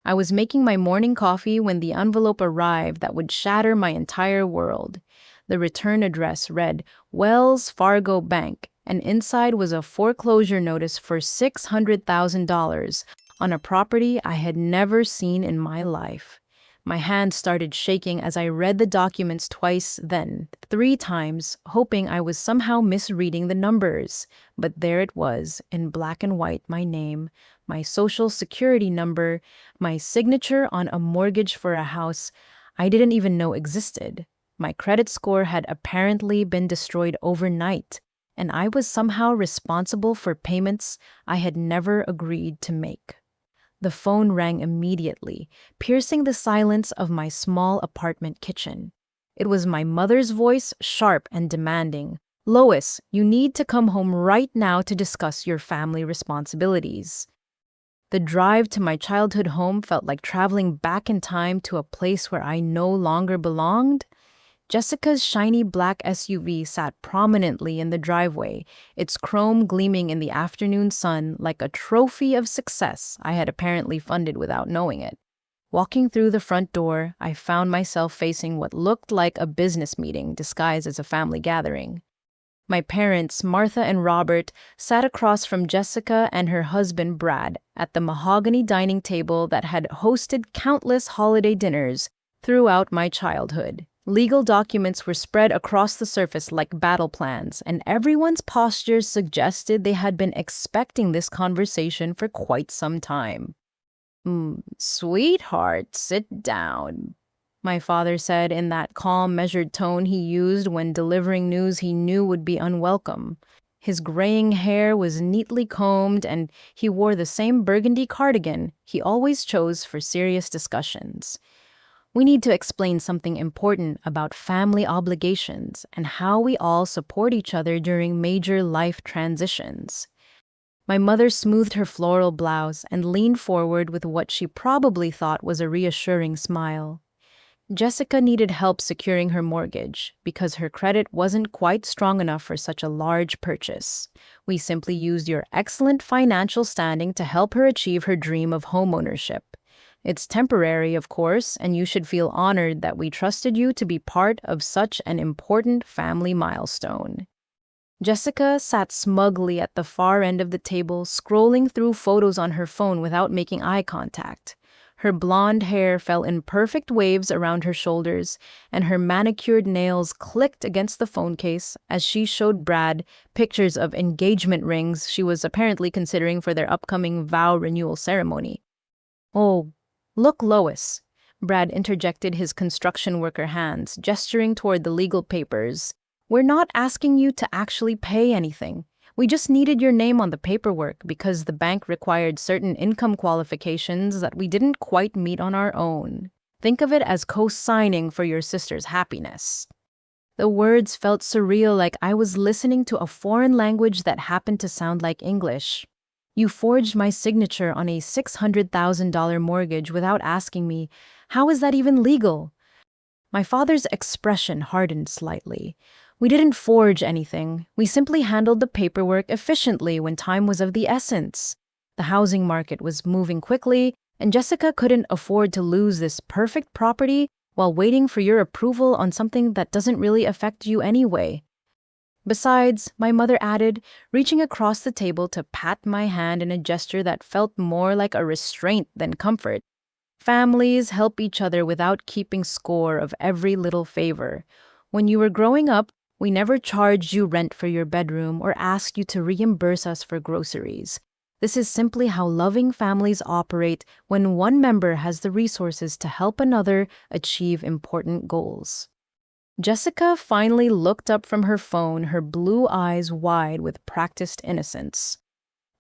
I was making my morning coffee when the envelope arrived that would shatter my entire world. The return address read Wells Fargo Bank, and inside was a foreclosure notice for $600,000 on a property I had never seen in my life. My hand started shaking as I read the documents twice, then three times, hoping I was somehow misreading the numbers. But there it was, in black and white, my name, my social security number, my signature on a mortgage for a house I didn't even know existed. My credit score had apparently been destroyed overnight, and I was somehow responsible for payments I had never agreed to make. The phone rang immediately, piercing the silence of my small apartment kitchen. It was my mother's voice, sharp and demanding. "Lois, you need to come home right now to discuss your family responsibilities." The drive to my childhood home felt like traveling back in time to a place where I no longer belonged. Jessica's shiny black SUV sat prominently in the driveway, its chrome gleaming in the afternoon sun like a trophy of success I had apparently funded without knowing it. Walking through the front door, I found myself facing what looked like a business meeting disguised as a family gathering. My parents, Martha and Robert, sat across from Jessica and her husband, Brad, at the mahogany dining table that had hosted countless holiday dinners throughout my childhood. Legal documents were spread across the surface like battle plans, and everyone's postures suggested they had been expecting this conversation for quite some time. Sweetheart, sit down," my father said in that calm, measured tone he used when delivering news he knew would be unwelcome. His graying hair was neatly combed, and he wore the same burgundy cardigan he always chose for serious discussions. "We need to explain something important about family obligations and how we all support each other during major life transitions." My mother smoothed her floral blouse and leaned forward with what she probably thought was a reassuring smile. Jessica needed help securing her mortgage because her credit wasn't quite strong enough for such a large purchase. We simply used your excellent financial standing to help her achieve her dream of homeownership. It's temporary, of course, and you should feel honored that we trusted you to be part of such an important family milestone. Jessica sat smugly at the far end of the table, scrolling through photos on her phone without making eye contact. Her blonde hair fell in perfect waves around her shoulders, and her manicured nails clicked against the phone case as she showed Brad pictures of engagement rings she was apparently considering for their upcoming vow renewal ceremony. "Oh, look, Lois," Brad interjected his construction worker hands, gesturing toward the legal papers. "We're not asking you to actually pay anything. We just needed your name on the paperwork because the bank required certain income qualifications that we didn't quite meet on our own. Think of it as co-signing for your sister's happiness." The words felt surreal, like I was listening to a foreign language that happened to sound like English. "You forged my signature on a $600,000 mortgage without asking me. How is that even legal?" My father's expression hardened slightly. "We didn't forge anything. We simply handled the paperwork efficiently when time was of the essence. The housing market was moving quickly, and Jessica couldn't afford to lose this perfect property while waiting for your approval on something that doesn't really affect you anyway." Besides, my mother added, reaching across the table to pat my hand in a gesture that felt more like a restraint than comfort, "families help each other without keeping score of every little favor. When you were growing up, we never charged you rent for your bedroom or asked you to reimburse us for groceries. This is simply how loving families operate when one member has the resources to help another achieve important goals." Jessica finally looked up from her phone, her blue eyes wide with practiced innocence.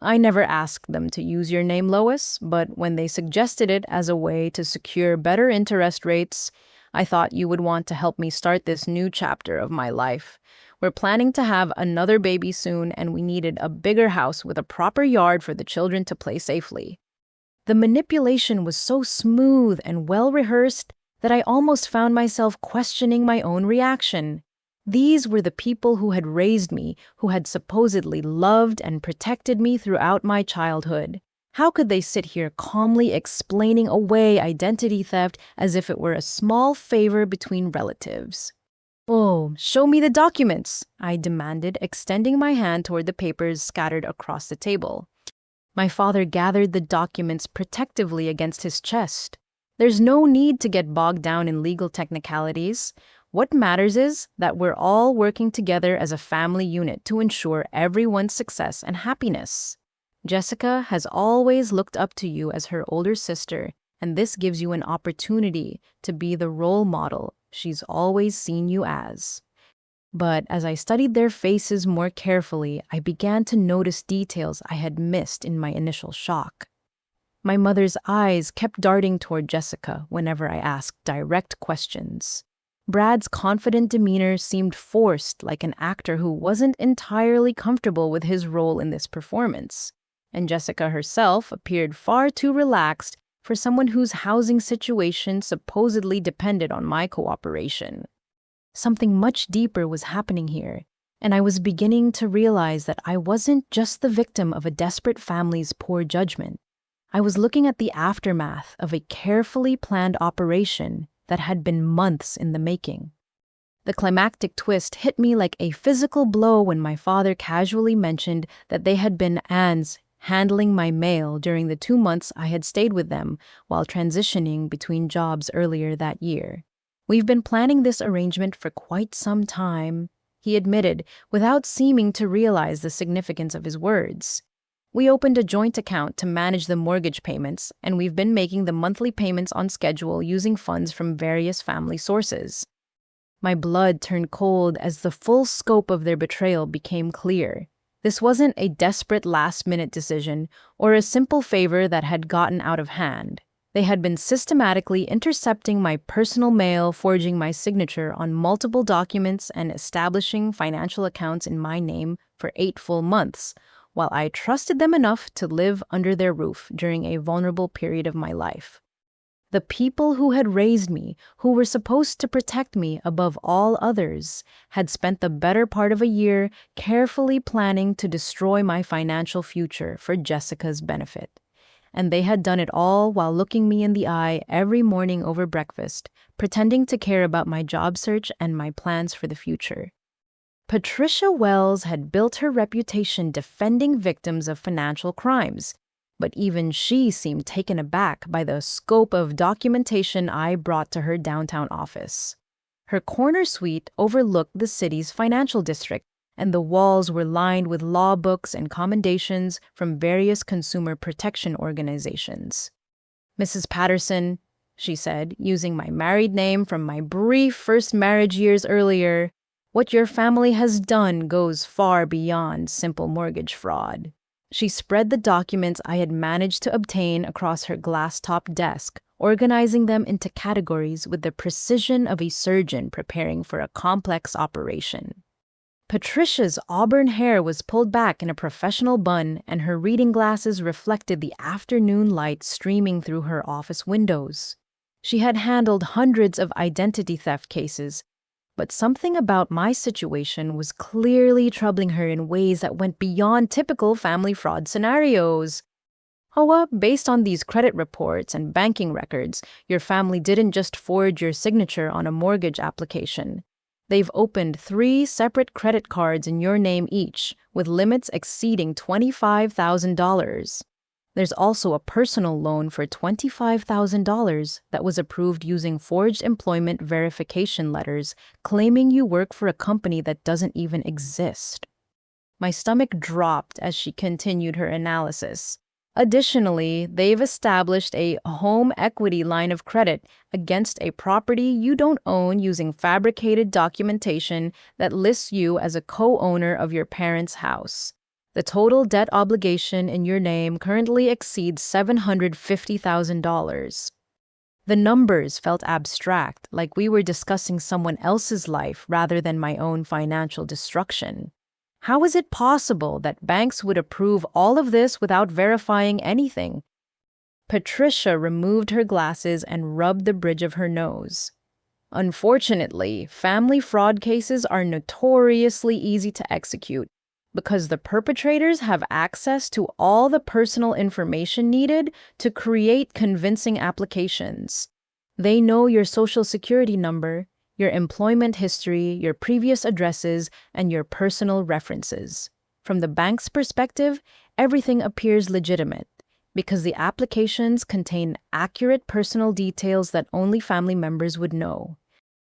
"I never asked them to use your name, Lois, but when they suggested it as a way to secure better interest rates, I thought you would want to help me start this new chapter of my life. We're planning to have another baby soon, and we needed a bigger house with a proper yard for the children to play safely." The manipulation was so smooth and well-rehearsed that I almost found myself questioning my own reaction. These were the people who had raised me, who had supposedly loved and protected me throughout my childhood. How could they sit here calmly explaining away identity theft as if it were a small favor between relatives? Oh, show me the documents, I demanded, extending my hand toward the papers scattered across the table. My father gathered the documents protectively against his chest. There's no need to get bogged down in legal technicalities. What matters is that we're all working together as a family unit to ensure everyone's success and happiness. Jessica has always looked up to you as her older sister, and this gives you an opportunity to be the role model she's always seen you as. But as I studied their faces more carefully, I began to notice details I had missed in my initial shock. My mother's eyes kept darting toward Jessica whenever I asked direct questions. Brad's confident demeanor seemed forced, like an actor who wasn't entirely comfortable with his role in this performance. And Jessica herself appeared far too relaxed for someone whose housing situation supposedly depended on my cooperation. Something much deeper was happening here, and I was beginning to realize that I wasn't just the victim of a desperate family's poor judgment. I was looking at the aftermath of a carefully planned operation that had been months in the making. The climactic twist hit me like a physical blow when my father casually mentioned that they had been Anne's handling my mail during the 2 months I had stayed with them while transitioning between jobs earlier that year. We've been planning this arrangement for quite some time, he admitted, without seeming to realize the significance of his words. We opened a joint account to manage the mortgage payments, and we've been making the monthly payments on schedule using funds from various family sources. My blood turned cold as the full scope of their betrayal became clear. This wasn't a desperate last-minute decision or a simple favor that had gotten out of hand. They had been systematically intercepting my personal mail, forging my signature on multiple documents, and establishing financial accounts in my name for 8 full months, while I trusted them enough to live under their roof during a vulnerable period of my life. The people who had raised me, who were supposed to protect me above all others, had spent the better part of a year carefully planning to destroy my financial future for Jessica's benefit. And they had done it all while looking me in the eye every morning over breakfast, pretending to care about my job search and my plans for the future. Patricia Wells had built her reputation defending victims of financial crimes, but even she seemed taken aback by the scope of documentation I brought to her downtown office. Her corner suite overlooked the city's financial district, and the walls were lined with law books and commendations from various consumer protection organizations. "Mrs. Patterson," she said, using my married name from my brief first marriage years earlier, "what your family has done goes far beyond simple mortgage fraud." She spread the documents I had managed to obtain across her glass-topped desk, organizing them into categories with the precision of a surgeon preparing for a complex operation. Patricia's auburn hair was pulled back in a professional bun, and her reading glasses reflected the afternoon light streaming through her office windows. She had handled hundreds of identity theft cases, but something about my situation was clearly troubling her in ways that went beyond typical family fraud scenarios. Based on these credit reports and banking records, your family didn't just forge your signature on a mortgage application. They've opened 3 separate credit cards in your name each, with limits exceeding $25,000. There's also a personal loan for $25,000 that was approved using forged employment verification letters claiming you work for a company that doesn't even exist. My stomach dropped as she continued her analysis. Additionally, they've established a home equity line of credit against a property you don't own using fabricated documentation that lists you as a co-owner of your parents' house. The total debt obligation in your name currently exceeds $750,000. The numbers felt abstract, like we were discussing someone else's life rather than my own financial destruction. How is it possible that banks would approve all of this without verifying anything? Patricia removed her glasses and rubbed the bridge of her nose. Unfortunately, family fraud cases are notoriously easy to execute. Because the perpetrators have access to all the personal information needed to create convincing applications. They know your social security number, your employment history, your previous addresses, and your personal references. From the bank's perspective, everything appears legitimate because the applications contain accurate personal details that only family members would know.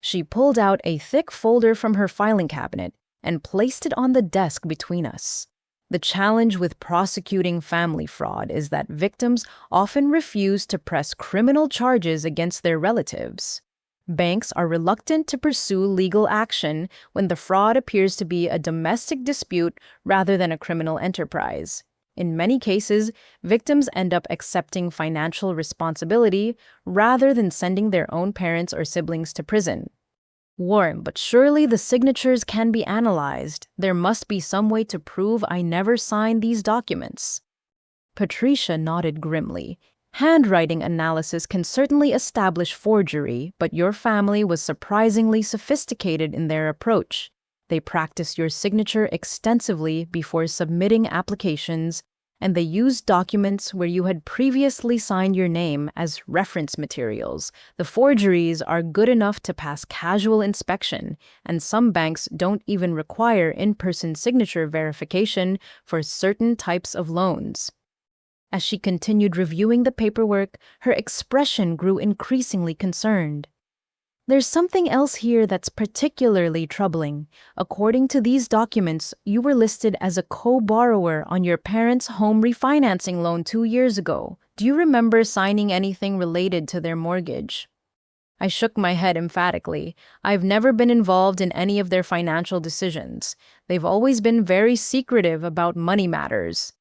She pulled out a thick folder from her filing cabinet and placed it on the desk between us. The challenge with prosecuting family fraud is that victims often refuse to press criminal charges against their relatives. Banks are reluctant to pursue legal action when the fraud appears to be a domestic dispute rather than a criminal enterprise. In many cases, victims end up accepting financial responsibility rather than sending their own parents or siblings to prison. Warren, but surely the signatures can be analyzed. There must be some way to prove I never signed these documents. Patricia nodded grimly. Handwriting analysis can certainly establish forgery, but your family was surprisingly sophisticated in their approach. They practiced your signature extensively before submitting applications, and they used documents where you had previously signed your name as reference materials. The forgeries are good enough to pass casual inspection, and some banks don't even require in-person signature verification for certain types of loans. As she continued reviewing the paperwork, her expression grew increasingly concerned. There's something else here that's particularly troubling. According to these documents, you were listed as a co-borrower on your parents' home refinancing loan 2 years ago. Do you remember signing anything related to their mortgage? I shook my head emphatically. I've never been involved in any of their financial decisions. They've always been very secretive about money matters.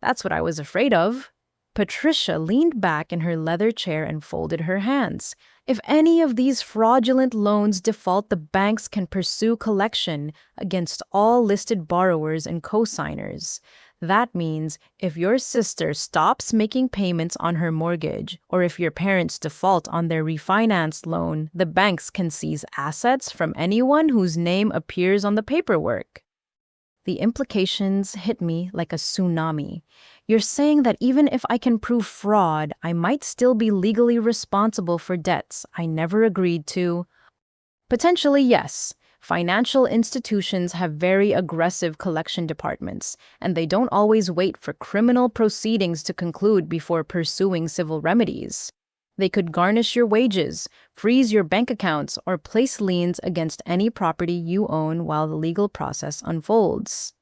That's what I was afraid of. Patricia leaned back in her leather chair and folded her hands. If any of these fraudulent loans default, the banks can pursue collection against all listed borrowers and co-signers. That means if your sister stops making payments on her mortgage, or if your parents default on their refinanced loan, the banks can seize assets from anyone whose name appears on the paperwork. The implications hit me like a tsunami. You're saying that even if I can prove fraud, I might still be legally responsible for debts I never agreed to? Potentially, yes. Financial institutions have very aggressive collection departments, and they don't always wait for criminal proceedings to conclude before pursuing civil remedies. They could garnish your wages, freeze your bank accounts, or place liens against any property you own while the legal process unfolds.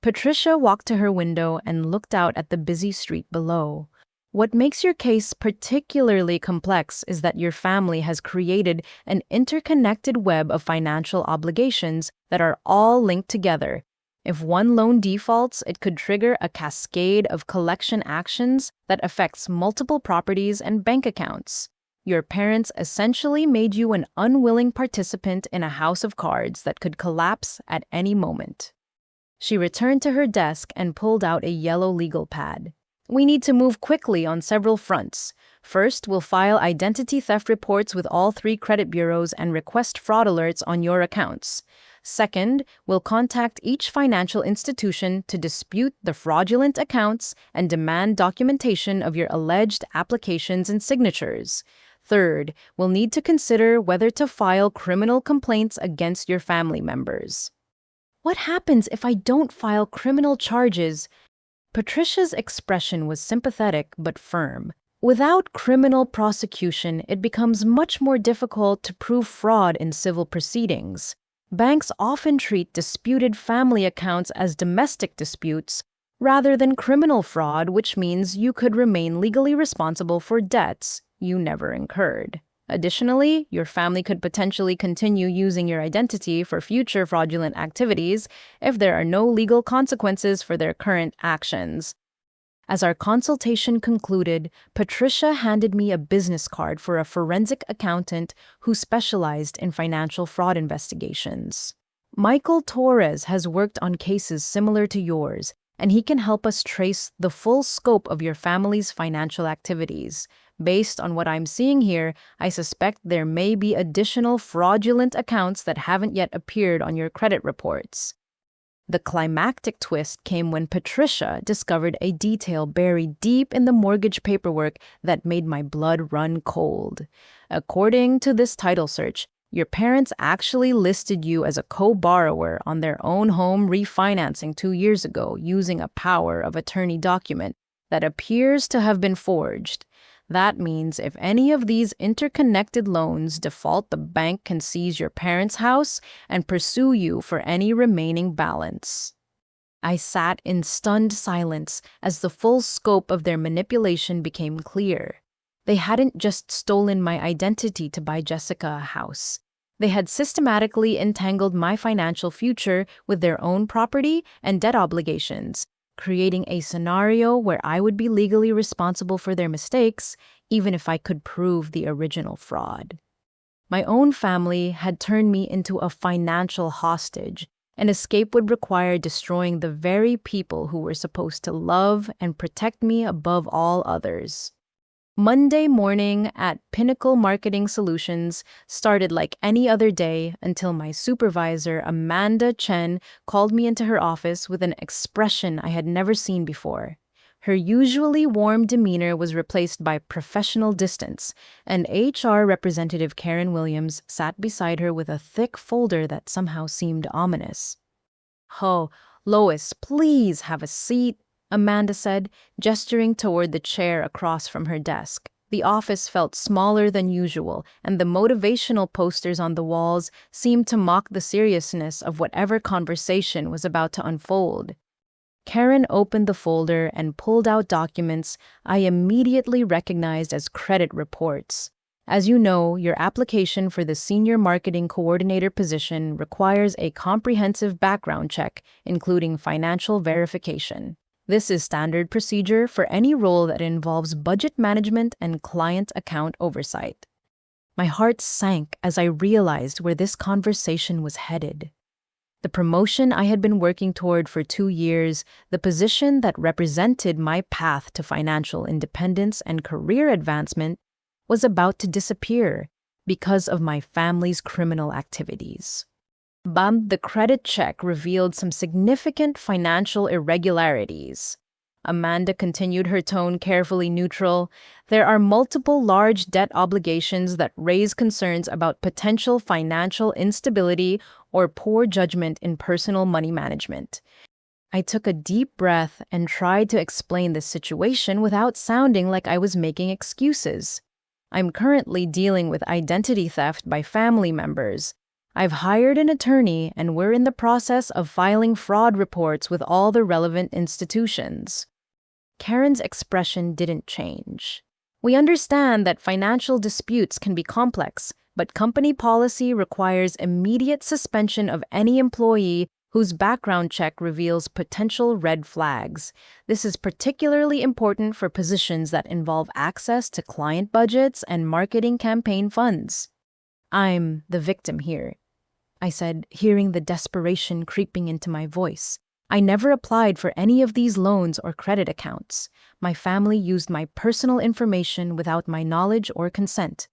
Patricia walked to her window and looked out at the busy street below. What makes your case particularly complex is that your family has created an interconnected web of financial obligations that are all linked together. If one loan defaults, it could trigger a cascade of collection actions that affects multiple properties and bank accounts. Your parents essentially made you an unwilling participant in a house of cards that could collapse at any moment. She returned to her desk and pulled out a yellow legal pad. We need to move quickly on several fronts. First, we'll file identity theft reports with all 3 credit bureaus and request fraud alerts on your accounts. Second, we'll contact each financial institution to dispute the fraudulent accounts and demand documentation of your alleged applications and signatures. Third, we'll need to consider whether to file criminal complaints against your family members. What happens if I don't file criminal charges? Patricia's expression was sympathetic but firm. Without criminal prosecution, it becomes much more difficult to prove fraud in civil proceedings. Banks often treat disputed family accounts as domestic disputes rather than criminal fraud, which means you could remain legally responsible for debts you never incurred. Additionally, your family could potentially continue using your identity for future fraudulent activities if there are no legal consequences for their current actions. As our consultation concluded, Patricia handed me a business card for a forensic accountant who specialized in financial fraud investigations. Michael Torres has worked on cases similar to yours, and he can help us trace the full scope of your family's financial activities. Based on what I'm seeing here, I suspect there may be additional fraudulent accounts that haven't yet appeared on your credit reports. The climactic twist came when Patricia discovered a detail buried deep in the mortgage paperwork that made my blood run cold. According to this title search, your parents actually listed you as a co-borrower on their own home refinancing 2 years ago using a power of attorney document that appears to have been forged. That means if any of these interconnected loans default, the bank can seize your parents' house and pursue you for any remaining balance. I sat in stunned silence as the full scope of their manipulation became clear. They hadn't just stolen my identity to buy Jessica a house. They had systematically entangled my financial future with their own property and debt obligations, creating a scenario where I would be legally responsible for their mistakes, even if I could prove the original fraud. My own family had turned me into a financial hostage. An escape would require destroying the very people who were supposed to love and protect me above all others. Monday morning at Pinnacle Marketing Solutions started like any other day until my supervisor, Amanda Chen, called me into her office with an expression I had never seen before. Her usually warm demeanor was replaced by professional distance, and HR representative Karen Williams sat beside her with a thick folder that somehow seemed ominous. "Oh, Lois, please have a seat," Amanda said, gesturing toward the chair across from her desk. The office felt smaller than usual, and the motivational posters on the walls seemed to mock the seriousness of whatever conversation was about to unfold. Karen opened the folder and pulled out documents I immediately recognized as credit reports. As you know, your application for the Senior Marketing Coordinator position requires a comprehensive background check, including financial verification. This is standard procedure for any role that involves budget management and client account oversight. My heart sank as I realized where this conversation was headed. The promotion I had been working toward for 2 years, the position that represented my path to financial independence and career advancement, was about to disappear because of my family's criminal activities. The credit check revealed some significant financial irregularities. Amanda continued, her tone carefully neutral. There are multiple large debt obligations that raise concerns about potential financial instability or poor judgment in personal money management. I took a deep breath and tried to explain the situation without sounding like I was making excuses. I'm currently dealing with identity theft by family members. I've hired an attorney and we're in the process of filing fraud reports with all the relevant institutions. Karen's expression didn't change. We understand that financial disputes can be complex, but company policy requires immediate suspension of any employee whose background check reveals potential red flags. This is particularly important for positions that involve access to client budgets and marketing campaign funds. I'm the victim here, I said, hearing the desperation creeping into my voice. I never applied for any of these loans or credit accounts. My family used my personal information without my knowledge or consent.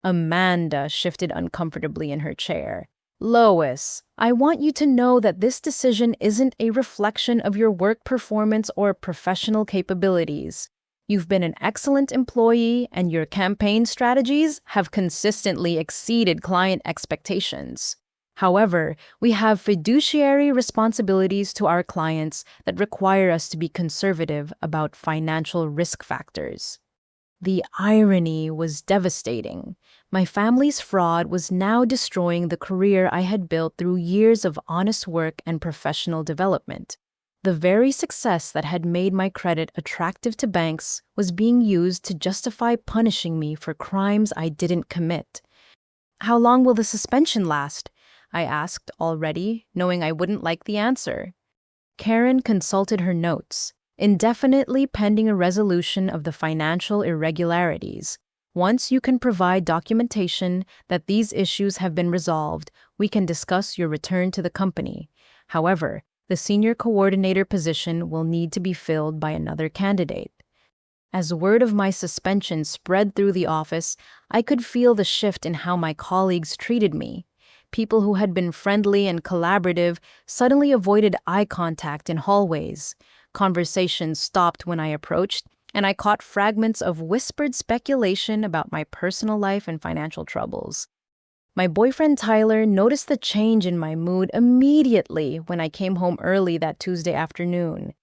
Amanda shifted uncomfortably in her chair. Lois, I want you to know that this decision isn't a reflection of your work performance or professional capabilities. You've been an excellent employee, and your campaign strategies have consistently exceeded client expectations. However, we have fiduciary responsibilities to our clients that require us to be conservative about financial risk factors. The irony was devastating. My family's fraud was now destroying the career I had built through years of honest work and professional development. The very success that had made my credit attractive to banks was being used to justify punishing me for crimes I didn't commit. How long will the suspension last? I asked already, knowing I wouldn't like the answer. Karen consulted her notes. Indefinitely pending a resolution of the financial irregularities. Once you can provide documentation that these issues have been resolved, we can discuss your return to the company. However, the senior coordinator position will need to be filled by another candidate. As word of my suspension spread through the office, I could feel the shift in how my colleagues treated me. People who had been friendly and collaborative suddenly avoided eye contact in hallways. Conversations stopped when I approached, and I caught fragments of whispered speculation about my personal life and financial troubles. My boyfriend Tyler noticed the change in my mood immediately when I came home early that Tuesday afternoon.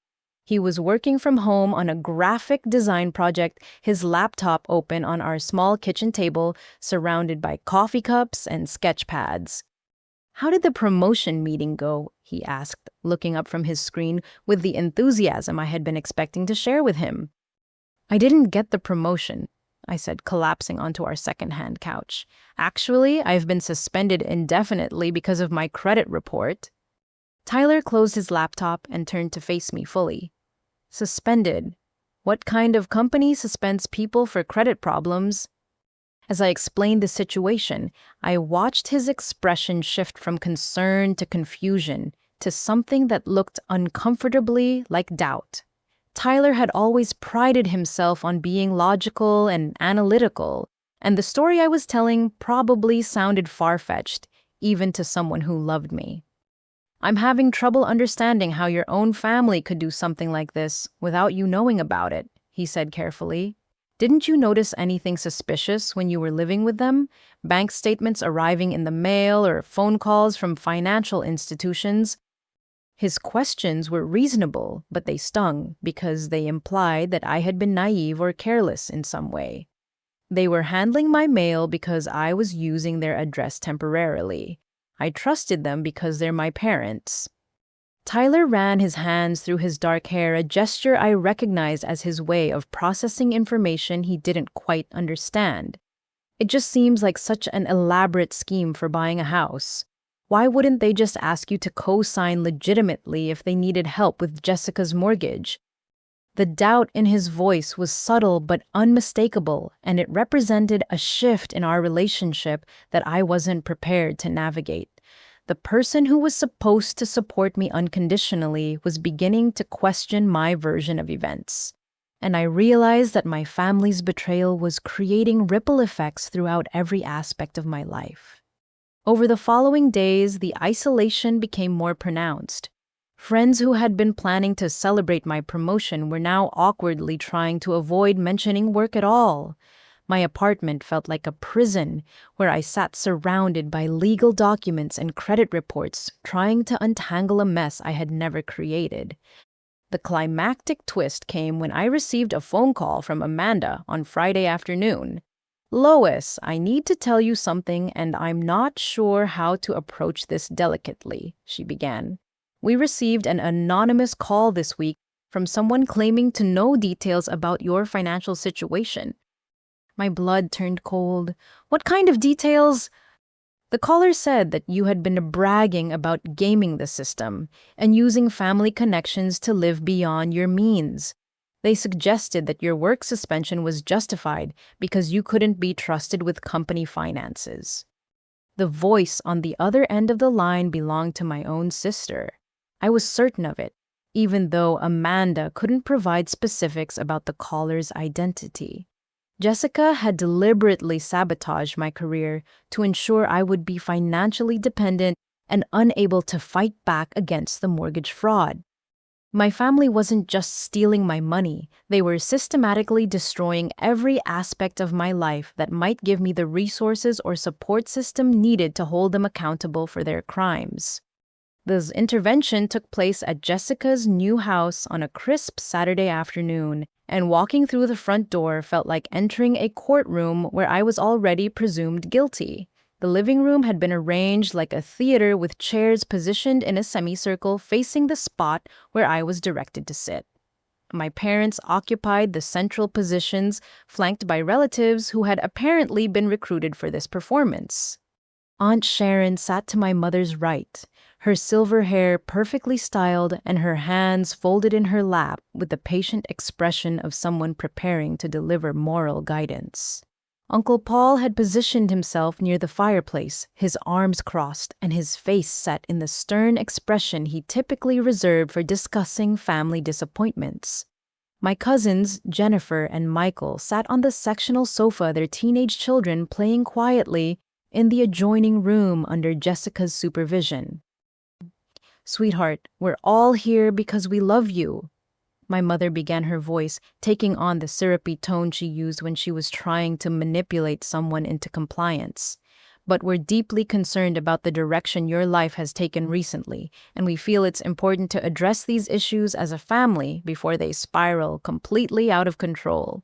He was working from home on a graphic design project, his laptop open on our small kitchen table, surrounded by coffee cups and sketch pads. "How did the promotion meeting go?" he asked, looking up from his screen with the enthusiasm I had been expecting to share with him. "I didn't get the promotion," I said, collapsing onto our second-hand couch. "Actually, I've been suspended indefinitely because of my credit report." Tyler closed his laptop and turned to face me fully. "Suspended? What kind of company suspends people for credit problems?" As I explained the situation, I watched his expression shift from concern to confusion to something that looked uncomfortably like doubt. Tyler had always prided himself on being logical and analytical, and the story I was telling probably sounded far-fetched, even to someone who loved me. "I'm having trouble understanding how your own family could do something like this without you knowing about it," he said carefully. "Didn't you notice anything suspicious when you were living with them? Bank statements arriving in the mail or phone calls from financial institutions?" His questions were reasonable, but they stung because they implied that I had been naive or careless in some way. They were handling my mail because I was using their address temporarily. I trusted them because they're my parents. Tyler ran his hands through his dark hair, a gesture I recognized as his way of processing information he didn't quite understand. "It just seems like such an elaborate scheme for buying a house. Why wouldn't they just ask you to co-sign legitimately if they needed help with Jessica's mortgage?" The doubt in his voice was subtle but unmistakable, and it represented a shift in our relationship that I wasn't prepared to navigate. The person who was supposed to support me unconditionally was beginning to question my version of events. And I realized that my family's betrayal was creating ripple effects throughout every aspect of my life. Over the following days, the isolation became more pronounced. Friends who had been planning to celebrate my promotion were now awkwardly trying to avoid mentioning work at all. My apartment felt like a prison where I sat surrounded by legal documents and credit reports, trying to untangle a mess I had never created. The climactic twist came when I received a phone call from Amanda on Friday afternoon. "Lois, I need to tell you something, and I'm not sure how to approach this delicately," she began. "We received an anonymous call this week from someone claiming to know details about your financial situation." My blood turned cold. "What kind of details?" "The caller said that you had been bragging about gaming the system and using family connections to live beyond your means. They suggested that your work suspension was justified because you couldn't be trusted with company finances." The voice on the other end of the line belonged to my own sister. I was certain of it, even though Amanda couldn't provide specifics about the caller's identity. Jessica had deliberately sabotaged my career to ensure I would be financially dependent and unable to fight back against the mortgage fraud. My family wasn't just stealing my money, they were systematically destroying every aspect of my life that might give me the resources or support system needed to hold them accountable for their crimes. This intervention took place at Jessica's new house on a crisp Saturday afternoon, and walking through the front door felt like entering a courtroom where I was already presumed guilty. The living room had been arranged like a theater with chairs positioned in a semicircle facing the spot where I was directed to sit. My parents occupied the central positions, flanked by relatives who had apparently been recruited for this performance. Aunt Sharon sat to my mother's right, her silver hair perfectly styled and her hands folded in her lap with the patient expression of someone preparing to deliver moral guidance. Uncle Paul had positioned himself near the fireplace, his arms crossed and his face set in the stern expression he typically reserved for discussing family disappointments. My cousins, Jennifer and Michael, sat on the sectional sofa, their teenage children playing quietly, in the adjoining room under Jessica's supervision. "Sweetheart, we're all here because we love you." My mother began, her voice taking on the syrupy tone she used when she was trying to manipulate someone into compliance. "But we're deeply concerned about the direction your life has taken recently, and we feel it's important to address these issues as a family before they spiral completely out of control."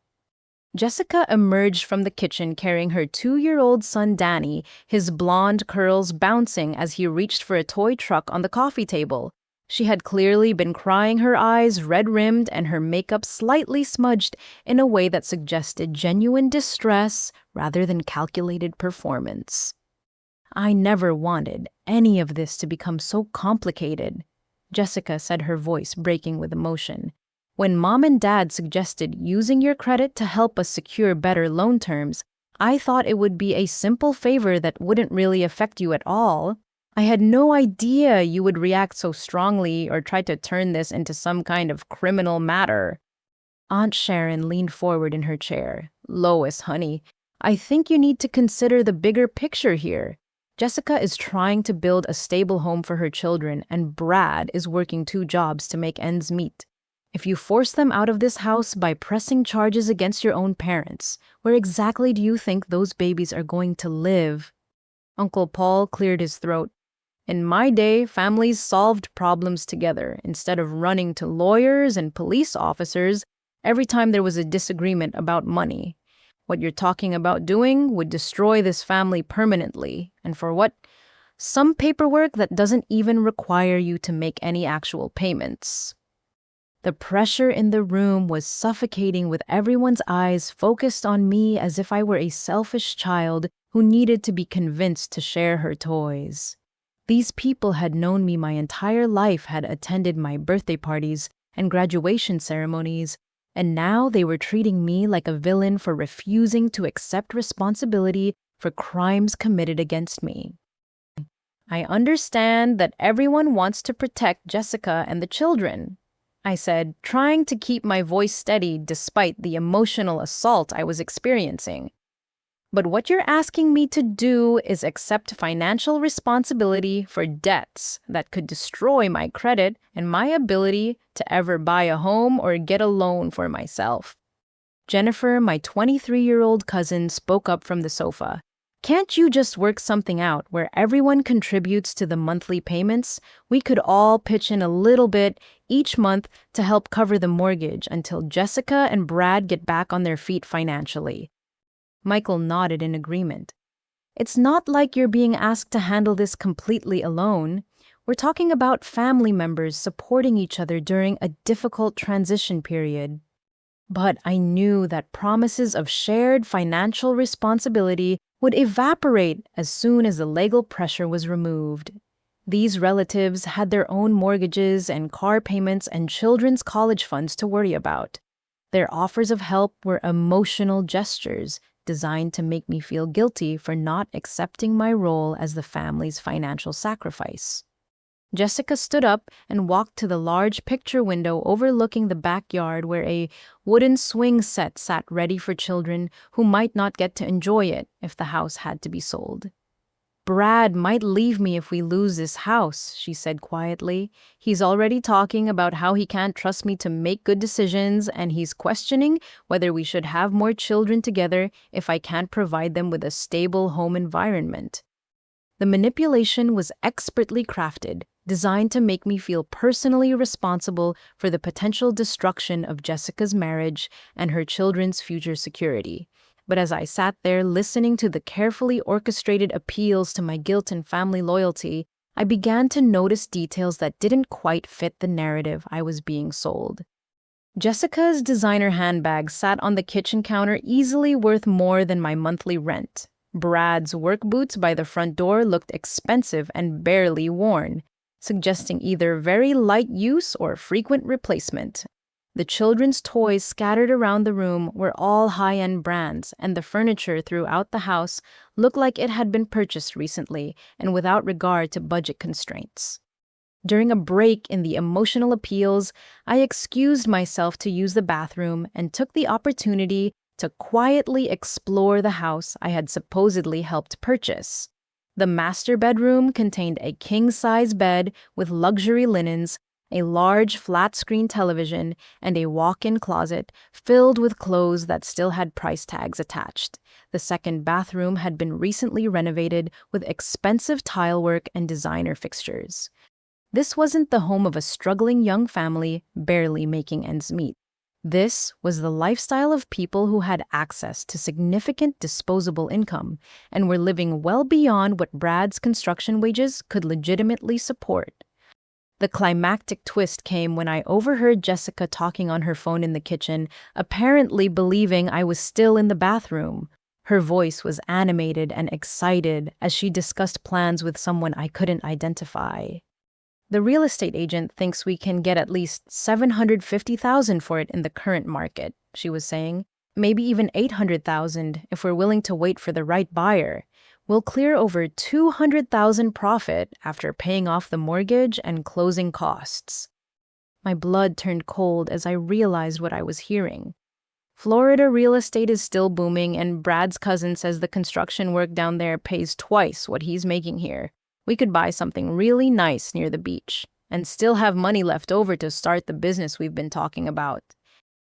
Jessica emerged from the kitchen carrying her 2-year-old son Danny, his blonde curls bouncing as he reached for a toy truck on the coffee table. She had clearly been crying, her eyes red-rimmed and her makeup slightly smudged in a way that suggested genuine distress rather than calculated performance. "I never wanted any of this to become so complicated," Jessica said, her voice breaking with emotion. "When Mom and Dad suggested using your credit to help us secure better loan terms, I thought it would be a simple favor that wouldn't really affect you at all. I had no idea you would react so strongly or try to turn this into some kind of criminal matter." Aunt Sharon leaned forward in her chair. "Lois, honey, I think you need to consider the bigger picture here. Jessica is trying to build a stable home for her children, and Brad is working 2 jobs to make ends meet. If you force them out of this house by pressing charges against your own parents, where exactly do you think those babies are going to live?" Uncle Paul cleared his throat. "In my day, families solved problems together instead of running to lawyers and police officers every time there was a disagreement about money. What you're talking about doing would destroy this family permanently, and for what? Some paperwork that doesn't even require you to make any actual payments." The pressure in the room was suffocating, with everyone's eyes focused on me as if I were a selfish child who needed to be convinced to share her toys. These people had known me my entire life, had attended my birthday parties and graduation ceremonies, and now they were treating me like a villain for refusing to accept responsibility for crimes committed against me. "I understand that everyone wants to protect Jessica and the children," I said, trying to keep my voice steady despite the emotional assault I was experiencing. "But what you're asking me to do is accept financial responsibility for debts that could destroy my credit and my ability to ever buy a home or get a loan for myself." Jennifer, my 23-year-old cousin, spoke up from the sofa. "Can't you just work something out where everyone contributes to the monthly payments? We could all pitch in a little bit each month to help cover the mortgage until Jessica and Brad get back on their feet financially." Michael nodded in agreement. "It's not like you're being asked to handle this completely alone. We're talking about family members supporting each other during a difficult transition period." But I knew that promises of shared financial responsibility would evaporate as soon as the legal pressure was removed. These relatives had their own mortgages and car payments and children's college funds to worry about. Their offers of help were emotional gestures designed to make me feel guilty for not accepting my role as the family's financial sacrifice. Jessica stood up and walked to the large picture window overlooking the backyard, where a wooden swing set sat ready for children who might not get to enjoy it if the house had to be sold. "Brad might leave me if we lose this house," she said quietly. "He's already talking about how he can't trust me to make good decisions, and he's questioning whether we should have more children together if I can't provide them with a stable home environment." The manipulation was expertly crafted, designed to make me feel personally responsible for the potential destruction of Jessica's marriage and her children's future security. But as I sat there listening to the carefully orchestrated appeals to my guilt and family loyalty, I began to notice details that didn't quite fit the narrative I was being sold. Jessica's designer handbag sat on the kitchen counter, easily worth more than my monthly rent. Brad's work boots by the front door looked expensive and barely worn, suggesting either very light use or frequent replacement. The children's toys scattered around the room were all high-end brands, and the furniture throughout the house looked like it had been purchased recently and without regard to budget constraints. During a break in the emotional appeals, I excused myself to use the bathroom and took the opportunity to quietly explore the house I had supposedly helped purchase. The master bedroom contained a king-size bed with luxury linens, a large flat-screen television, and a walk-in closet filled with clothes that still had price tags attached. The second bathroom had been recently renovated with expensive tile work and designer fixtures. This wasn't the home of a struggling young family barely making ends meet. This was the lifestyle of people who had access to significant disposable income and were living well beyond what Brad's construction wages could legitimately support. The climactic twist came when I overheard Jessica talking on her phone in the kitchen, apparently believing I was still in the bathroom. Her voice was animated and excited as she discussed plans with someone I couldn't identify. The real estate agent thinks we can get at least $750,000 for it in the current market, she was saying. Maybe even $800,000 if we're willing to wait for the right buyer. We'll clear over $200,000 profit after paying off the mortgage and closing costs. My blood turned cold as I realized what I was hearing. Florida real estate is still booming, and Brad's cousin says the construction work down there pays twice what he's making here. We could buy something really nice near the beach and still have money left over to start the business we've been talking about.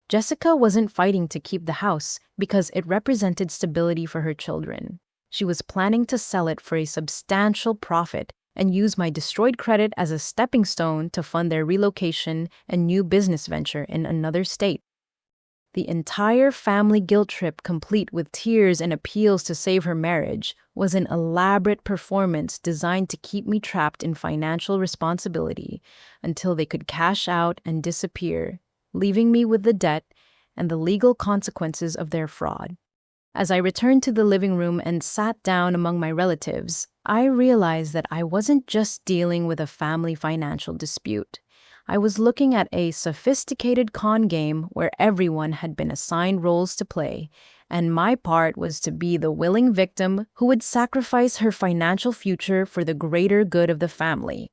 Jessica wasn't fighting to keep the house because it represented stability for her children. She was planning to sell it for a substantial profit and use my destroyed credit as a stepping stone to fund their relocation and new business venture in another state. The entire family guilt trip, complete with tears and appeals to save her marriage, was an elaborate performance designed to keep me trapped in financial responsibility until they could cash out and disappear, leaving me with the debt and the legal consequences of their fraud. As I returned to the living room and sat down among my relatives, I realized that I wasn't just dealing with a family financial dispute. I was looking at a sophisticated con game where everyone had been assigned roles to play, and my part was to be the willing victim who would sacrifice her financial future for the greater good of the family.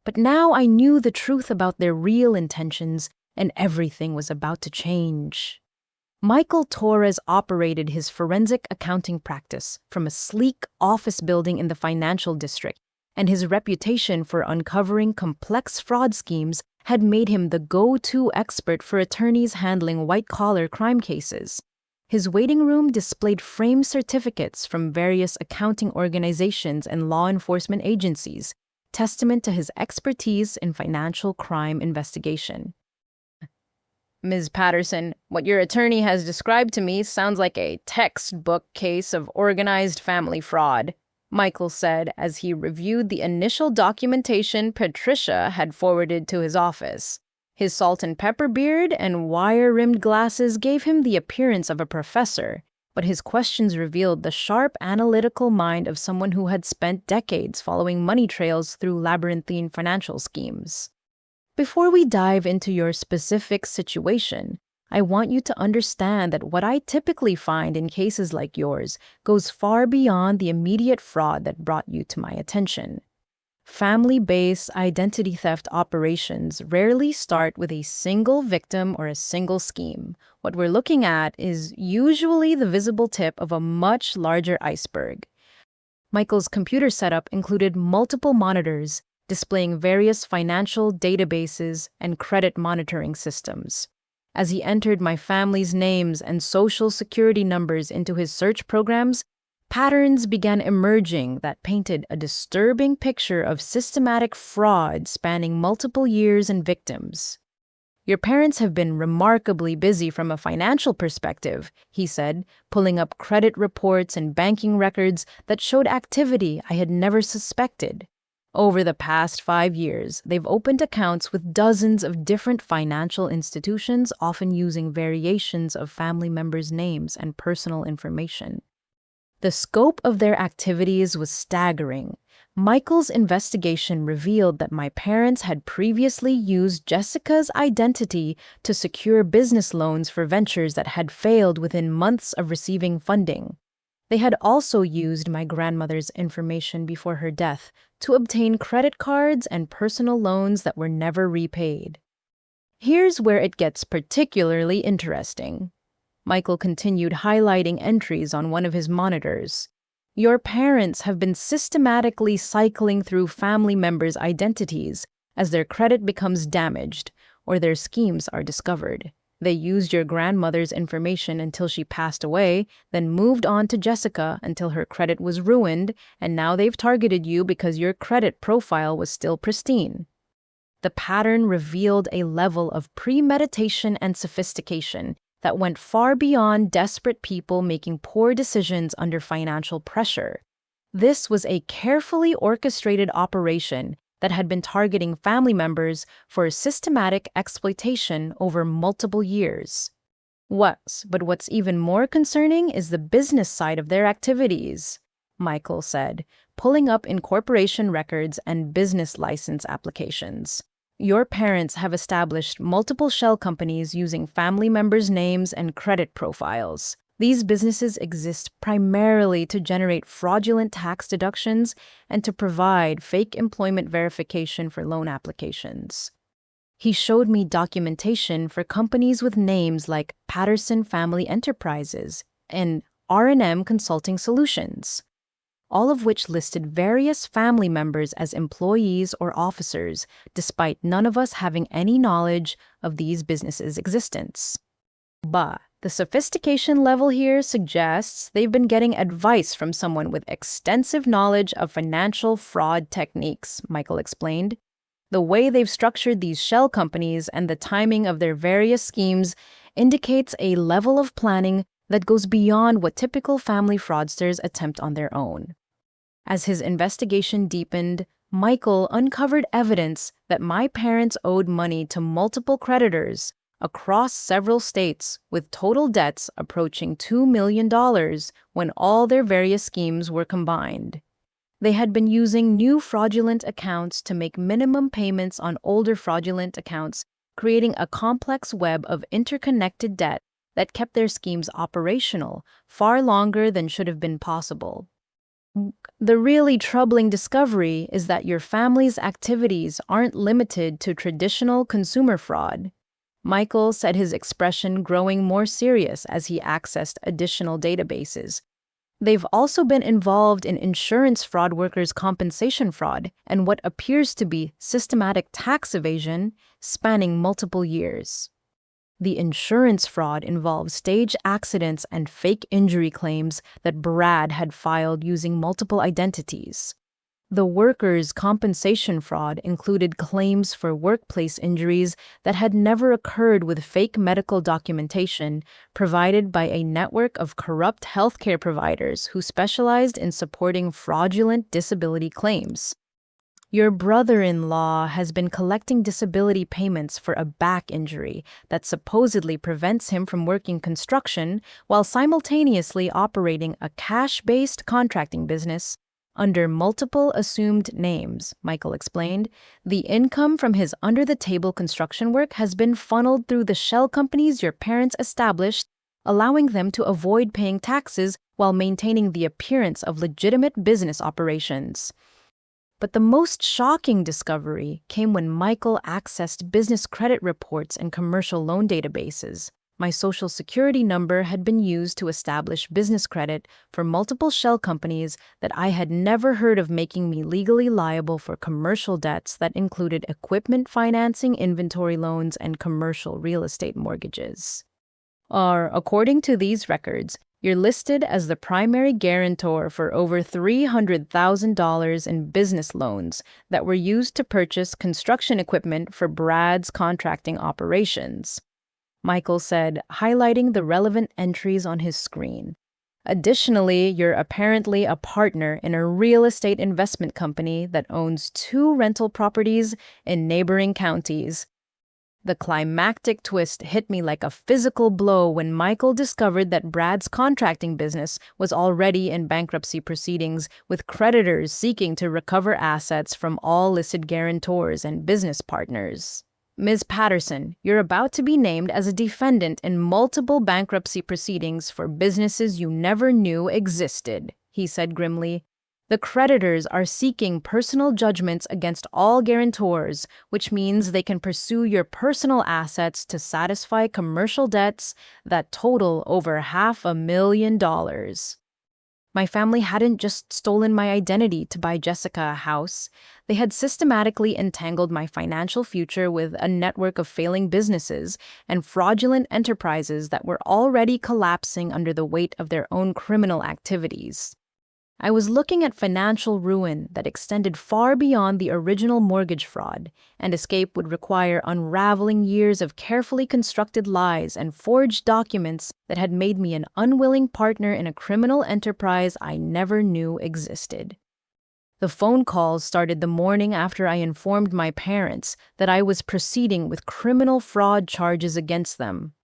But now I knew the truth about their real intentions, and everything was about to change. Michael Torres operated his forensic accounting practice from a sleek office building in the financial district, and his reputation for uncovering complex fraud schemes had made him the go-to expert for attorneys handling white-collar crime cases. His waiting room displayed framed certificates from various accounting organizations and law enforcement agencies, testament to his expertise in financial crime investigation. Ms. Patterson, what your attorney has described to me sounds like a textbook case of organized family fraud, Michael said as he reviewed the initial documentation Patricia had forwarded to his office. His salt and pepper beard and wire-rimmed glasses gave him the appearance of a professor, but his questions revealed the sharp, analytical mind of someone who had spent decades following money trails through labyrinthine financial schemes. Before we dive into your specific situation, I want you to understand that what I typically find in cases like yours goes far beyond the immediate fraud that brought you to my attention. Family-based identity theft operations rarely start with a single victim or a single scheme. What we're looking at is usually the visible tip of a much larger iceberg. Michael's computer setup included multiple monitors, displaying various financial databases and credit monitoring systems. As he entered my family's names and social security numbers into his search programs, patterns began emerging that painted a disturbing picture of systematic fraud spanning multiple years and victims. Your parents have been remarkably busy from a financial perspective, he said, pulling up credit reports and banking records that showed activity I had never suspected. Over the past 5 years, they've opened accounts with dozens of different financial institutions, often using variations of family members' names and personal information. The scope of their activities was staggering. Michael's investigation revealed that my parents had previously used Jessica's identity to secure business loans for ventures that had failed within months of receiving funding. They had also used my grandmother's information before her death to obtain credit cards and personal loans that were never repaid. Here's where it gets particularly interesting. Michael continued, highlighting entries on one of his monitors. Your parents have been systematically cycling through family members' identities as their credit becomes damaged or their schemes are discovered. They used your grandmother's information until she passed away, then moved on to Jessica until her credit was ruined, and now they've targeted you because your credit profile was still pristine. The pattern revealed a level of premeditation and sophistication that went far beyond desperate people making poor decisions under financial pressure. This was a carefully orchestrated operation that had been targeting family members for systematic exploitation over multiple years. What's even more concerning is the business side of their activities, Michael said, pulling up incorporation records and business license applications. Your parents have established multiple shell companies using family members' names and credit profiles. These businesses exist primarily to generate fraudulent tax deductions and to provide fake employment verification for loan applications. He showed me documentation for companies with names like Patterson Family Enterprises and R&M Consulting Solutions, all of which listed various family members as employees or officers, despite none of us having any knowledge of these businesses' existence. But the sophistication level here suggests they've been getting advice from someone with extensive knowledge of financial fraud techniques, Michael explained. The way they've structured these shell companies and the timing of their various schemes indicates a level of planning that goes beyond what typical family fraudsters attempt on their own. As his investigation deepened, Michael uncovered evidence that my parents owed money to multiple creditors across several states, with total debts approaching $2 million when all their various schemes were combined. They had been using new fraudulent accounts to make minimum payments on older fraudulent accounts, creating a complex web of interconnected debt that kept their schemes operational far longer than should have been possible. The really troubling discovery is that your family's activities aren't limited to traditional consumer fraud. Michael said, his expression growing more serious as he accessed additional databases. They've also been involved in insurance fraud, workers' compensation fraud, and what appears to be systematic tax evasion spanning multiple years. The insurance fraud involves staged accidents and fake injury claims that Brad had filed using multiple identities. The workers' compensation fraud included claims for workplace injuries that had never occurred with fake medical documentation provided by a network of corrupt healthcare providers who specialized in supporting fraudulent disability claims. Your brother-in-law has been collecting disability payments for a back injury that supposedly prevents him from working construction while simultaneously operating a cash-based contracting business under multiple assumed names, Michael explained. The income from his under-the-table construction work has been funneled through the shell companies your parents established, allowing them to avoid paying taxes while maintaining the appearance of legitimate business operations. But the most shocking discovery came when Michael accessed business credit reports and commercial loan databases. My social security number had been used to establish business credit for multiple shell companies that I had never heard of, making me legally liable for commercial debts that included equipment financing, inventory loans, and commercial real estate mortgages. According to these records, you're listed as the primary guarantor for over $300,000 in business loans that were used to purchase construction equipment for Brad's contracting operations, Michael said, highlighting the relevant entries on his screen. Additionally, you're apparently a partner in a real estate investment company that owns 2 rental properties in neighboring counties. The climactic twist hit me like a physical blow when Michael discovered that Brad's contracting business was already in bankruptcy proceedings, with creditors seeking to recover assets from all listed guarantors and business partners. Ms. Patterson, you're about to be named as a defendant in multiple bankruptcy proceedings for businesses you never knew existed, he said grimly. The creditors are seeking personal judgments against all guarantors, which means they can pursue your personal assets to satisfy commercial debts that total over $500,000. My family hadn't just stolen my identity to buy Jessica a house. They had systematically entangled my financial future with a network of failing businesses and fraudulent enterprises that were already collapsing under the weight of their own criminal activities. I was looking at financial ruin that extended far beyond the original mortgage fraud, and escape would require unraveling years of carefully constructed lies and forged documents that had made me an unwilling partner in a criminal enterprise I never knew existed. The phone calls started the morning after I informed my parents that I was proceeding with criminal fraud charges against them.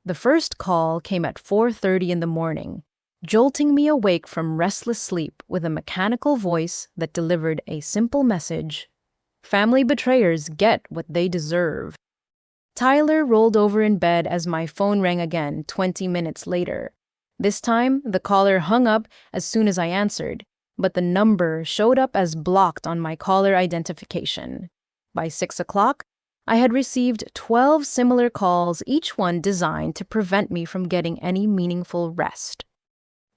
The first call came at 4:30 in the morning, jolting me awake from restless sleep with a mechanical voice that delivered a simple message: family betrayers get what they deserve. Tyler rolled over in bed as my phone rang again 20 minutes later. This time, the caller hung up as soon as I answered, but the number showed up as blocked on my caller identification. By 6 o'clock, I had received 12 similar calls, each one designed to prevent me from getting any meaningful rest.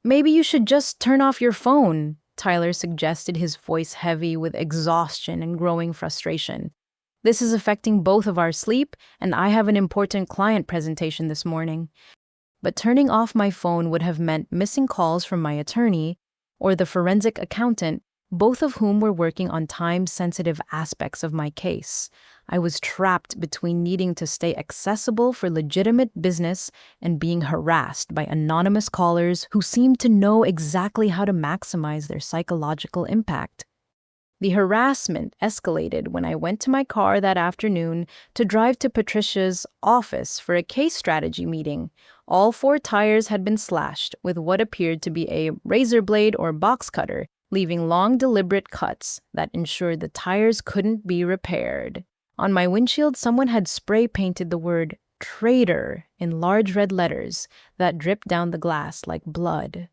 "Maybe you should just turn off your phone," Tyler suggested, his voice heavy with exhaustion and growing frustration. "This is affecting both of our sleep, and I have an important client presentation this morning." But turning off my phone would have meant missing calls from my attorney or the forensic accountant, both of whom were working on time-sensitive aspects of my case. I was trapped between needing to stay accessible for legitimate business and being harassed by anonymous callers who seemed to know exactly how to maximize their psychological impact. The harassment escalated when I went to my car that afternoon to drive to Patricia's office for a case strategy meeting. All 4 tires had been slashed with what appeared to be a razor blade or box cutter, leaving long, deliberate cuts that ensured the tires couldn't be repaired. On my windshield, someone had spray painted the word "traitor" in large red letters that dripped down the glass like blood.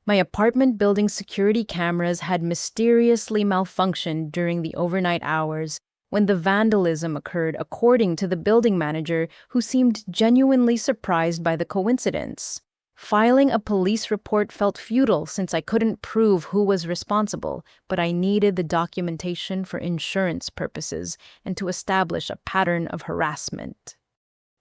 My apartment building's security cameras had mysteriously malfunctioned during the overnight hours when the vandalism occurred, according to the building manager, who seemed genuinely surprised by the coincidence. Filing a police report felt futile since I couldn't prove who was responsible, but I needed the documentation for insurance purposes and to establish a pattern of harassment.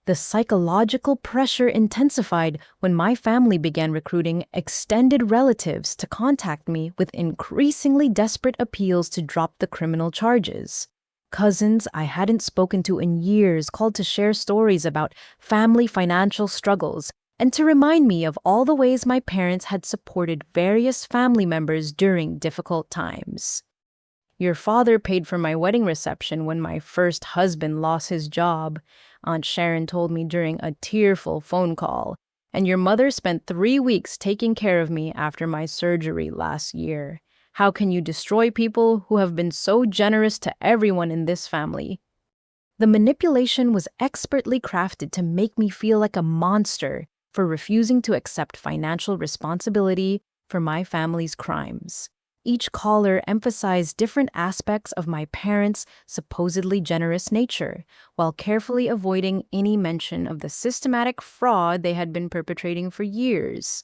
The psychological pressure intensified when my family began recruiting extended relatives to contact me with increasingly desperate appeals to drop the criminal charges. Cousins I hadn't spoken to in years called to share stories about family financial struggles and to remind me of all the ways my parents had supported various family members during difficult times. "Your father paid for my wedding reception when my first husband lost his job," Aunt Sharon told me during a tearful phone call, "and your mother spent 3 weeks taking care of me after my surgery last year. How can you destroy people who have been so generous to everyone in this family?" The manipulation was expertly crafted to make me feel like a monster for refusing to accept financial responsibility for my family's crimes. Each caller emphasized different aspects of my parents' supposedly generous nature, while carefully avoiding any mention of the systematic fraud they had been perpetrating for years.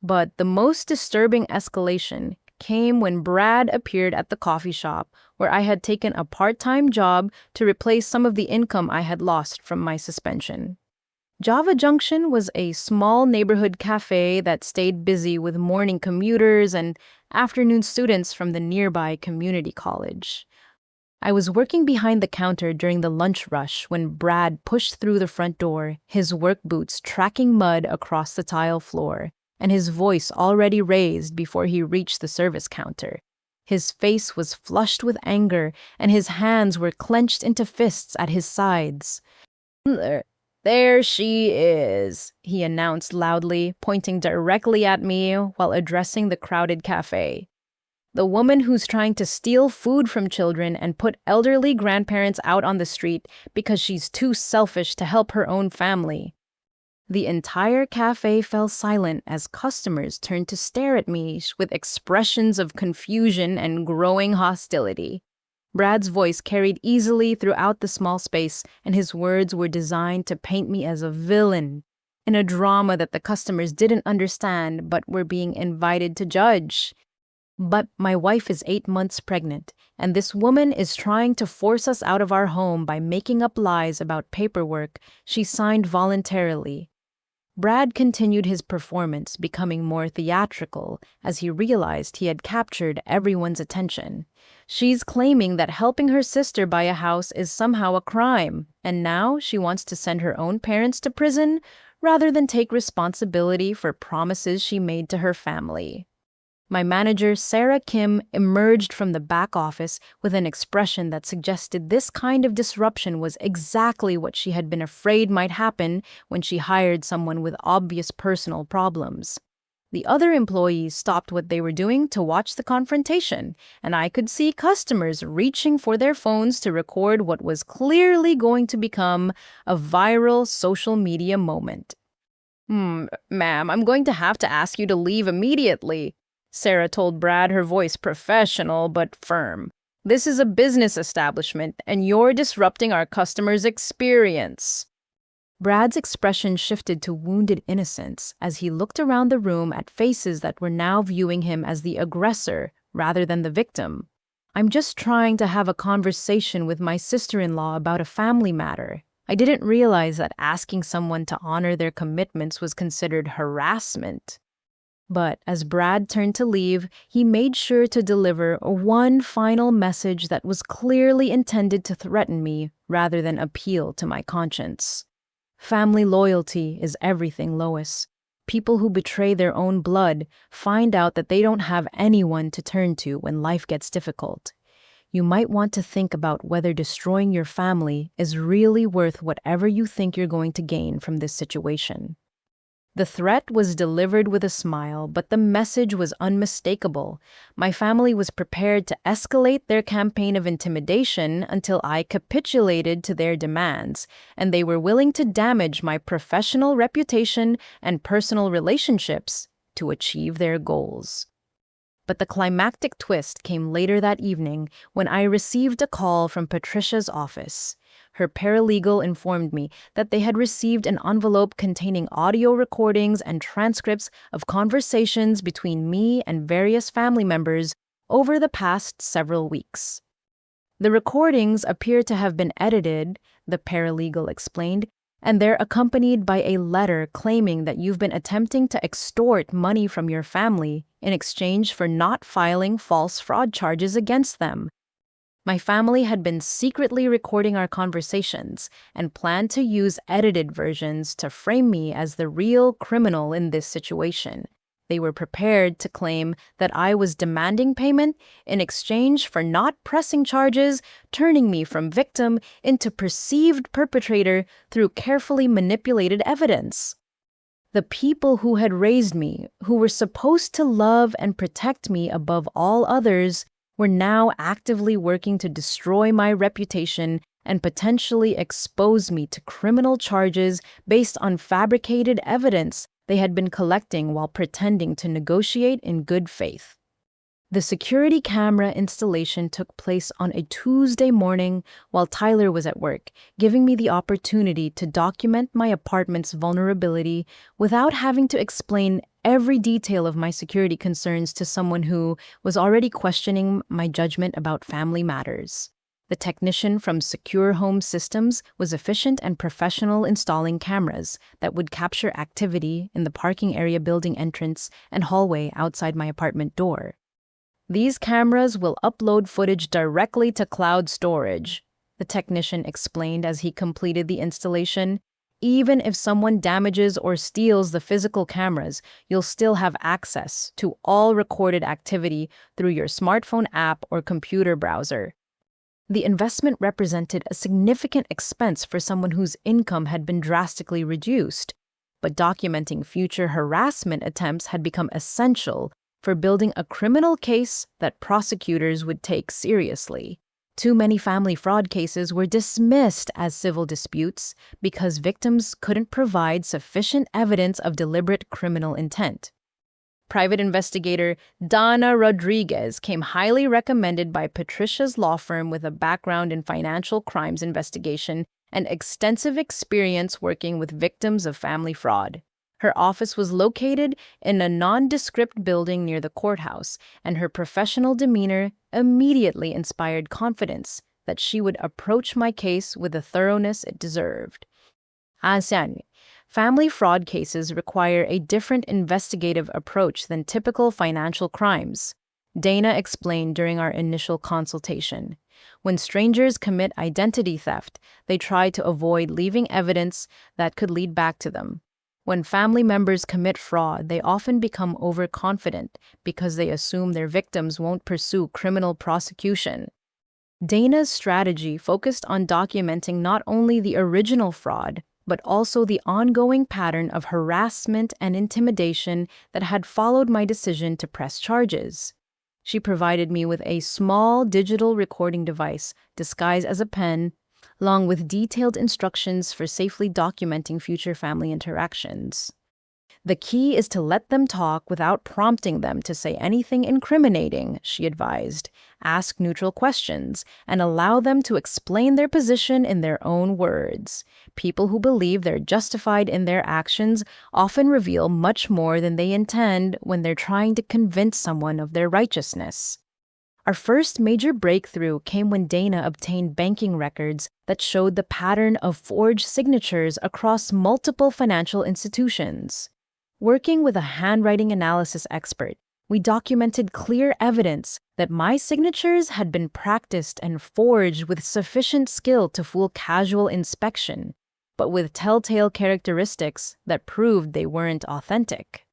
But the most disturbing escalation came when Brad appeared at the coffee shop where I had taken a part-time job to replace some of the income I had lost from my suspension. Java Junction was a small neighborhood cafe that stayed busy with morning commuters and afternoon students from the nearby community college. I was working behind the counter during the lunch rush when Brad pushed through the front door, his work boots tracking mud across the tile floor, and his voice already raised before he reached the service counter. His face was flushed with anger, and his hands were clenched into fists at his sides. "There she is," he announced loudly, pointing directly at me while addressing the crowded cafe. "The woman who's trying to steal food from children and put elderly grandparents out on the street because she's too selfish to help her own family." The entire cafe fell silent as customers turned to stare at me with expressions of confusion and growing hostility. Brad's voice carried easily throughout the small space, and his words were designed to paint me as a villain in a drama that the customers didn't understand but were being invited to judge. But my wife is 8 months pregnant, and this woman is trying to force us out of our home by making up lies about paperwork she signed voluntarily. Brad continued his performance, becoming more theatrical as he realized he had captured everyone's attention. She's claiming that helping her sister buy a house is somehow a crime, and now she wants to send her own parents to prison rather than take responsibility for promises she made to her family. My manager, Sarah Kim, emerged from the back office with an expression that suggested this kind of disruption was exactly what she had been afraid might happen when she hired someone with obvious personal problems. The other employees stopped what they were doing to watch the confrontation, and I could see customers reaching for their phones to record what was clearly going to become a viral social media moment. Ma'am, I'm going to have to ask you to leave immediately," Sarah told Brad, her voice professional but firm. "This is a business establishment, and you're disrupting our customers' experience." Brad's expression shifted to wounded innocence as he looked around the room at faces that were now viewing him as the aggressor rather than the victim. "I'm just trying to have a conversation with my sister-in-law about a family matter. I didn't realize that asking someone to honor their commitments was considered harassment." But as Brad turned to leave, he made sure to deliver one final message that was clearly intended to threaten me rather than appeal to my conscience. Family loyalty is everything, Lois. People who betray their own blood find out that they don't have anyone to turn to when life gets difficult. You might want to think about whether destroying your family is really worth whatever you think you're going to gain from this situation. The threat was delivered with a smile, but the message was unmistakable. My family was prepared to escalate their campaign of intimidation until I capitulated to their demands, and they were willing to damage my professional reputation and personal relationships to achieve their goals. But the climactic twist came later that evening when I received a call from Patricia's office. Her paralegal informed me that they had received an envelope containing audio recordings and transcripts of conversations between me and various family members over the past several weeks. The recordings appear to have been edited, the paralegal explained, and they're accompanied by a letter claiming that you've been attempting to extort money from your family in exchange for not filing false fraud charges against them. My family had been secretly recording our conversations and planned to use edited versions to frame me as the real criminal in this situation. They were prepared to claim that I was demanding payment in exchange for not pressing charges, turning me from victim into perceived perpetrator through carefully manipulated evidence. The people who had raised me, who were supposed to love and protect me above all others, were now actively working to destroy my reputation and potentially expose me to criminal charges based on fabricated evidence they had been collecting while pretending to negotiate in good faith. The security camera installation took place on a Tuesday morning while Tyler was at work, giving me the opportunity to document my apartment's vulnerability without having to explain every detail of my security concerns to someone who was already questioning my judgment about family matters. The technician from Secure Home Systems was efficient and professional, installing cameras that would capture activity in the parking area, building entrance, and hallway outside my apartment door. "These cameras will upload footage directly to cloud storage," the technician explained as he completed the installation. "Even if someone damages or steals the physical cameras, you'll still have access to all recorded activity through your smartphone app or computer browser." The investment represented a significant expense for someone whose income had been drastically reduced, but documenting future harassment attempts had become essential for building a criminal case that prosecutors would take seriously. Too many family fraud cases were dismissed as civil disputes because victims couldn't provide sufficient evidence of deliberate criminal intent. Private investigator Dana Rodriguez came highly recommended by Patricia's law firm with a background in financial crimes investigation and extensive experience working with victims of family fraud. Her office was located in a nondescript building near the courthouse, and her professional demeanor immediately inspired confidence that she would approach my case with the thoroughness it deserved. Asan, family fraud cases require a different investigative approach than typical financial crimes, Dana explained during our initial consultation. When strangers commit identity theft, they try to avoid leaving evidence that could lead back to them. When family members commit fraud, they often become overconfident because they assume their victims won't pursue criminal prosecution. Dana's strategy focused on documenting not only the original fraud, but also the ongoing pattern of harassment and intimidation that had followed my decision to press charges. She provided me with a small digital recording device disguised as a pen, along with detailed instructions for safely documenting future family interactions. The key is to let them talk without prompting them to say anything incriminating, she advised. Ask neutral questions and allow them to explain their position in their own words. People who believe they're justified in their actions often reveal much more than they intend when they're trying to convince someone of their righteousness. Our first major breakthrough came when Dana obtained banking records that showed the pattern of forged signatures across multiple financial institutions. Working with a handwriting analysis expert, we documented clear evidence that my signatures had been practiced and forged with sufficient skill to fool casual inspection, but with telltale characteristics that proved they weren't authentic.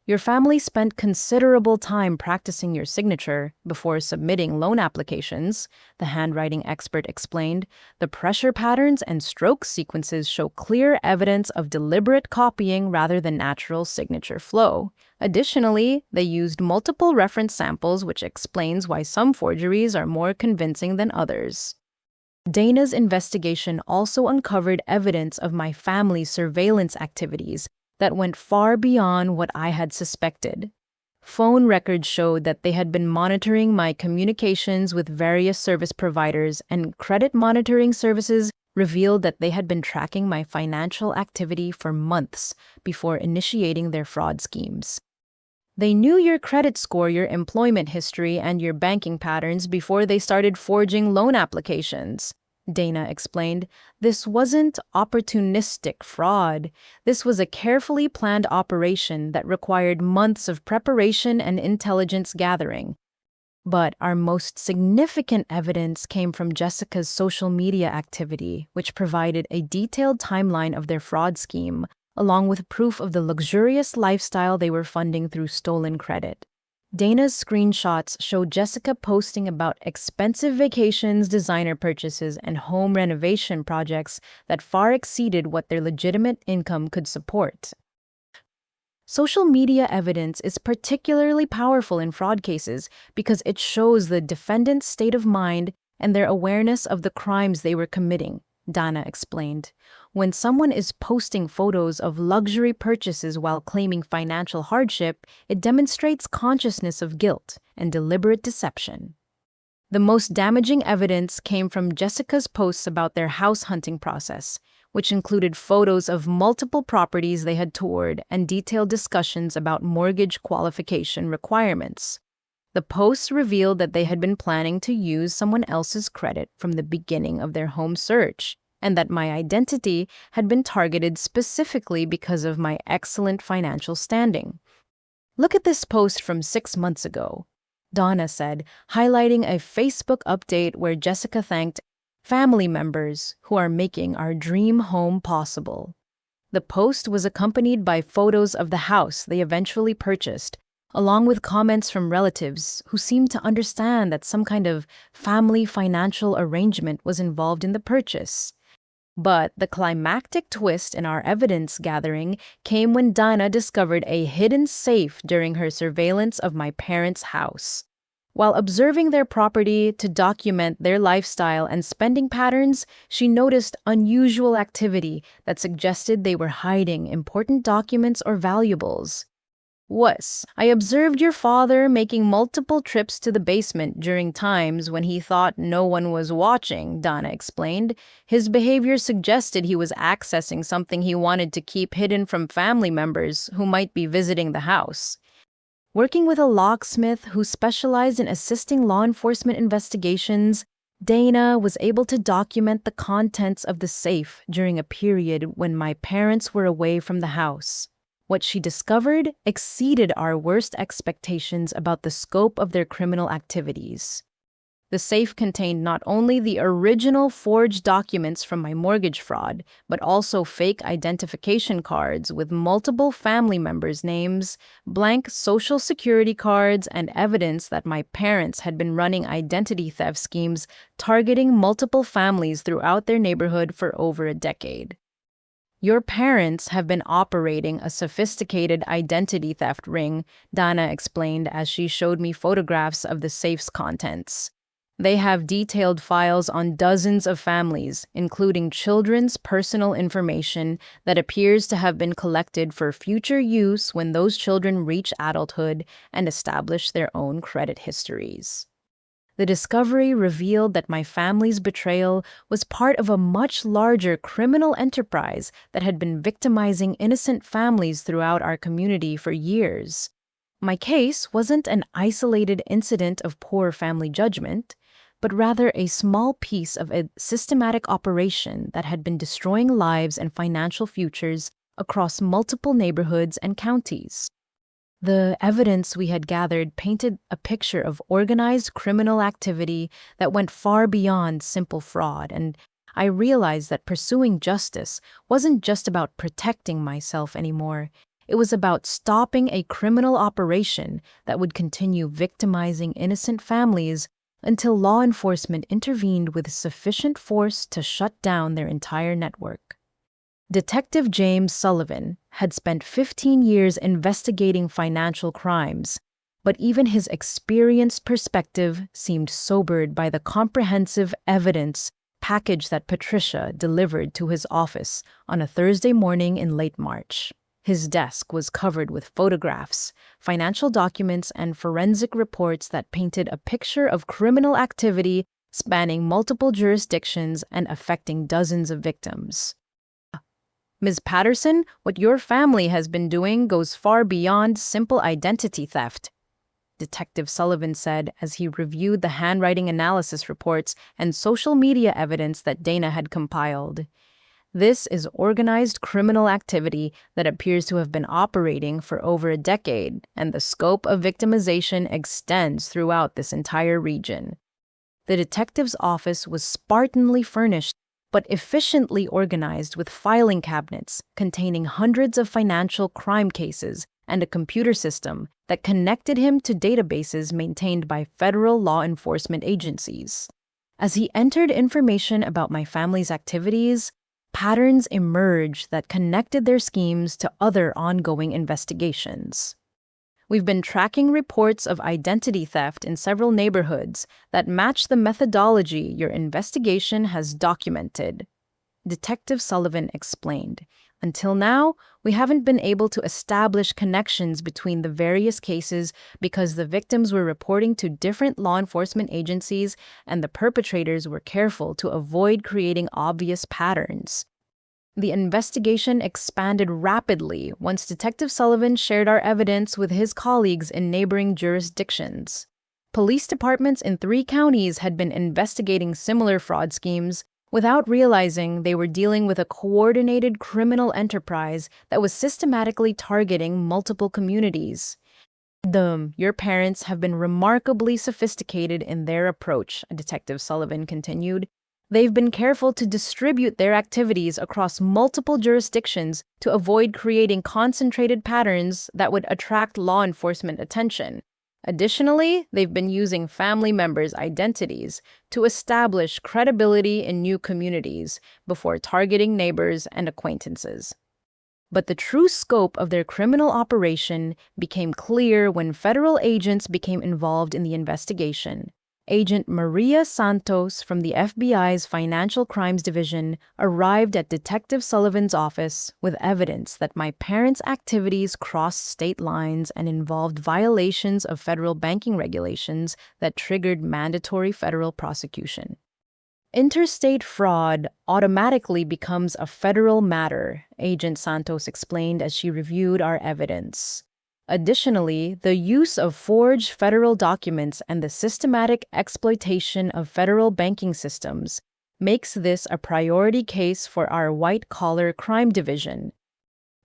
Your family spent considerable time practicing your signature before submitting loan applications, the handwriting expert explained. The pressure patterns and stroke sequences show clear evidence of deliberate copying rather than natural signature flow. Additionally, they used multiple reference samples, which explains why some forgeries are more convincing than others. Dana's investigation also uncovered evidence of my family's surveillance activities that went far beyond what I had suspected. Phone records showed that they had been monitoring my communications with various service providers, and credit monitoring services revealed that they had been tracking my financial activity for months before initiating their fraud schemes. They knew your credit score, your employment history, and your banking patterns before they started forging loan applications, Dana explained. This wasn't opportunistic fraud. This was a carefully planned operation that required months of preparation and intelligence gathering. But our most significant evidence came from Jessica's social media activity, which provided a detailed timeline of their fraud scheme, along with proof of the luxurious lifestyle they were funding through stolen credit. Dana's screenshots showed Jessica posting about expensive vacations, designer purchases, and home renovation projects that far exceeded what their legitimate income could support. Social media evidence is particularly powerful in fraud cases because it shows the defendant's state of mind and their awareness of the crimes they were committing, Dana explained. When someone is posting photos of luxury purchases while claiming financial hardship, it demonstrates consciousness of guilt and deliberate deception. The most damaging evidence came from Jessica's posts about their house hunting process, which included photos of multiple properties they had toured and detailed discussions about mortgage qualification requirements. The posts revealed that they had been planning to use someone else's credit from the beginning of their home search, and that my identity had been targeted specifically because of my excellent financial standing. Look at this post from 6 months ago, Donna said, highlighting a Facebook update where Jessica thanked family members who are making our dream home possible. The post was accompanied by photos of the house they eventually purchased, along with comments from relatives who seemed to understand that some kind of family financial arrangement was involved in the purchase. But the climactic twist in our evidence gathering came when Dana discovered a hidden safe during her surveillance of my parents' house. While observing their property to document their lifestyle and spending patterns, she noticed unusual activity that suggested they were hiding important documents or valuables. I observed your father making multiple trips to the basement during times when he thought no one was watching, Donna explained. His behavior suggested he was accessing something he wanted to keep hidden from family members who might be visiting the house. Working with a locksmith who specialized in assisting law enforcement investigations, Dana was able to document the contents of the safe during a period when my parents were away from the house. What she discovered exceeded our worst expectations about the scope of their criminal activities. The safe contained not only the original forged documents from my mortgage fraud, but also fake identification cards with multiple family members' names, blank social security cards, and evidence that my parents had been running identity theft schemes targeting multiple families throughout their neighborhood for over a decade. Your parents have been operating a sophisticated identity theft ring, Dana explained as she showed me photographs of the safe's contents. They have detailed files on dozens of families, including children's personal information that appears to have been collected for future use when those children reach adulthood and establish their own credit histories. The discovery revealed that my family's betrayal was part of a much larger criminal enterprise that had been victimizing innocent families throughout our community for years. My case wasn't an isolated incident of poor family judgment, but rather a small piece of a systematic operation that had been destroying lives and financial futures across multiple neighborhoods and counties. The evidence we had gathered painted a picture of organized criminal activity that went far beyond simple fraud, and I realized that pursuing justice wasn't just about protecting myself anymore. It was about stopping a criminal operation that would continue victimizing innocent families until law enforcement intervened with sufficient force to shut down their entire network. Detective James Sullivan had spent 15 years investigating financial crimes, but even his experienced perspective seemed sobered by the comprehensive evidence package that Patricia delivered to his office on a Thursday morning in late March. His desk was covered with photographs, financial documents, and forensic reports that painted a picture of criminal activity spanning multiple jurisdictions and affecting dozens of victims. Ms. Patterson, what your family has been doing goes far beyond simple identity theft, Detective Sullivan said as he reviewed the handwriting analysis reports and social media evidence that Dana had compiled. This is organized criminal activity that appears to have been operating for over a decade, and the scope of victimization extends throughout this entire region. The detective's office was spartanly furnished, but efficiently organized with filing cabinets containing hundreds of financial crime cases and a computer system that connected him to databases maintained by federal law enforcement agencies. As he entered information about my family's activities, patterns emerged that connected their schemes to other ongoing investigations. We've been tracking reports of identity theft in several neighborhoods that match the methodology your investigation has documented, Detective Sullivan explained. Until now, we haven't been able to establish connections between the various cases because the victims were reporting to different law enforcement agencies and the perpetrators were careful to avoid creating obvious patterns. The investigation expanded rapidly once Detective Sullivan shared our evidence with his colleagues in neighboring jurisdictions. Police departments in 3 counties had been investigating similar fraud schemes without realizing they were dealing with a coordinated criminal enterprise that was systematically targeting multiple communities. Your parents have been remarkably sophisticated in their approach, Detective Sullivan continued. They've been careful to distribute their activities across multiple jurisdictions to avoid creating concentrated patterns that would attract law enforcement attention. Additionally, they've been using family members' identities to establish credibility in new communities before targeting neighbors and acquaintances. But the true scope of their criminal operation became clear when federal agents became involved in the investigation. Agent Maria Santos from the FBI's Financial Crimes Division arrived at Detective Sullivan's office with evidence that my parents' activities crossed state lines and involved violations of federal banking regulations that triggered mandatory federal prosecution. Interstate fraud automatically becomes a federal matter, Agent Santos explained as she reviewed our evidence. Additionally, the use of forged federal documents and the systematic exploitation of federal banking systems makes this a priority case for our white-collar crime division.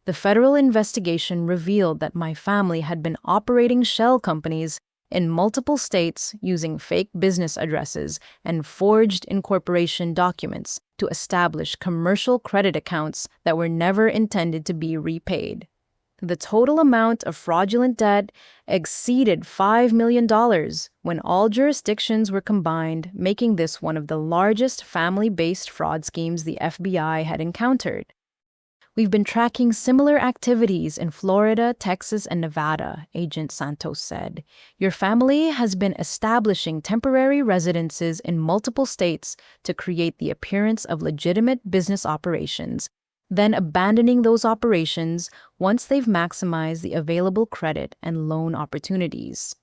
The federal investigation revealed that my family had been operating shell companies in multiple states using fake business addresses and forged incorporation documents to establish commercial credit accounts that were never intended to be repaid. The total amount of fraudulent debt exceeded $5 million when all jurisdictions were combined, making this one of the largest family-based fraud schemes the FBI had encountered. We've been tracking similar activities in Florida, Texas, and Nevada, Agent Santos said. Your family has been establishing temporary residences in multiple states to create the appearance of legitimate business operations, then abandoning those operations once they've maximized the available credit and loan opportunities.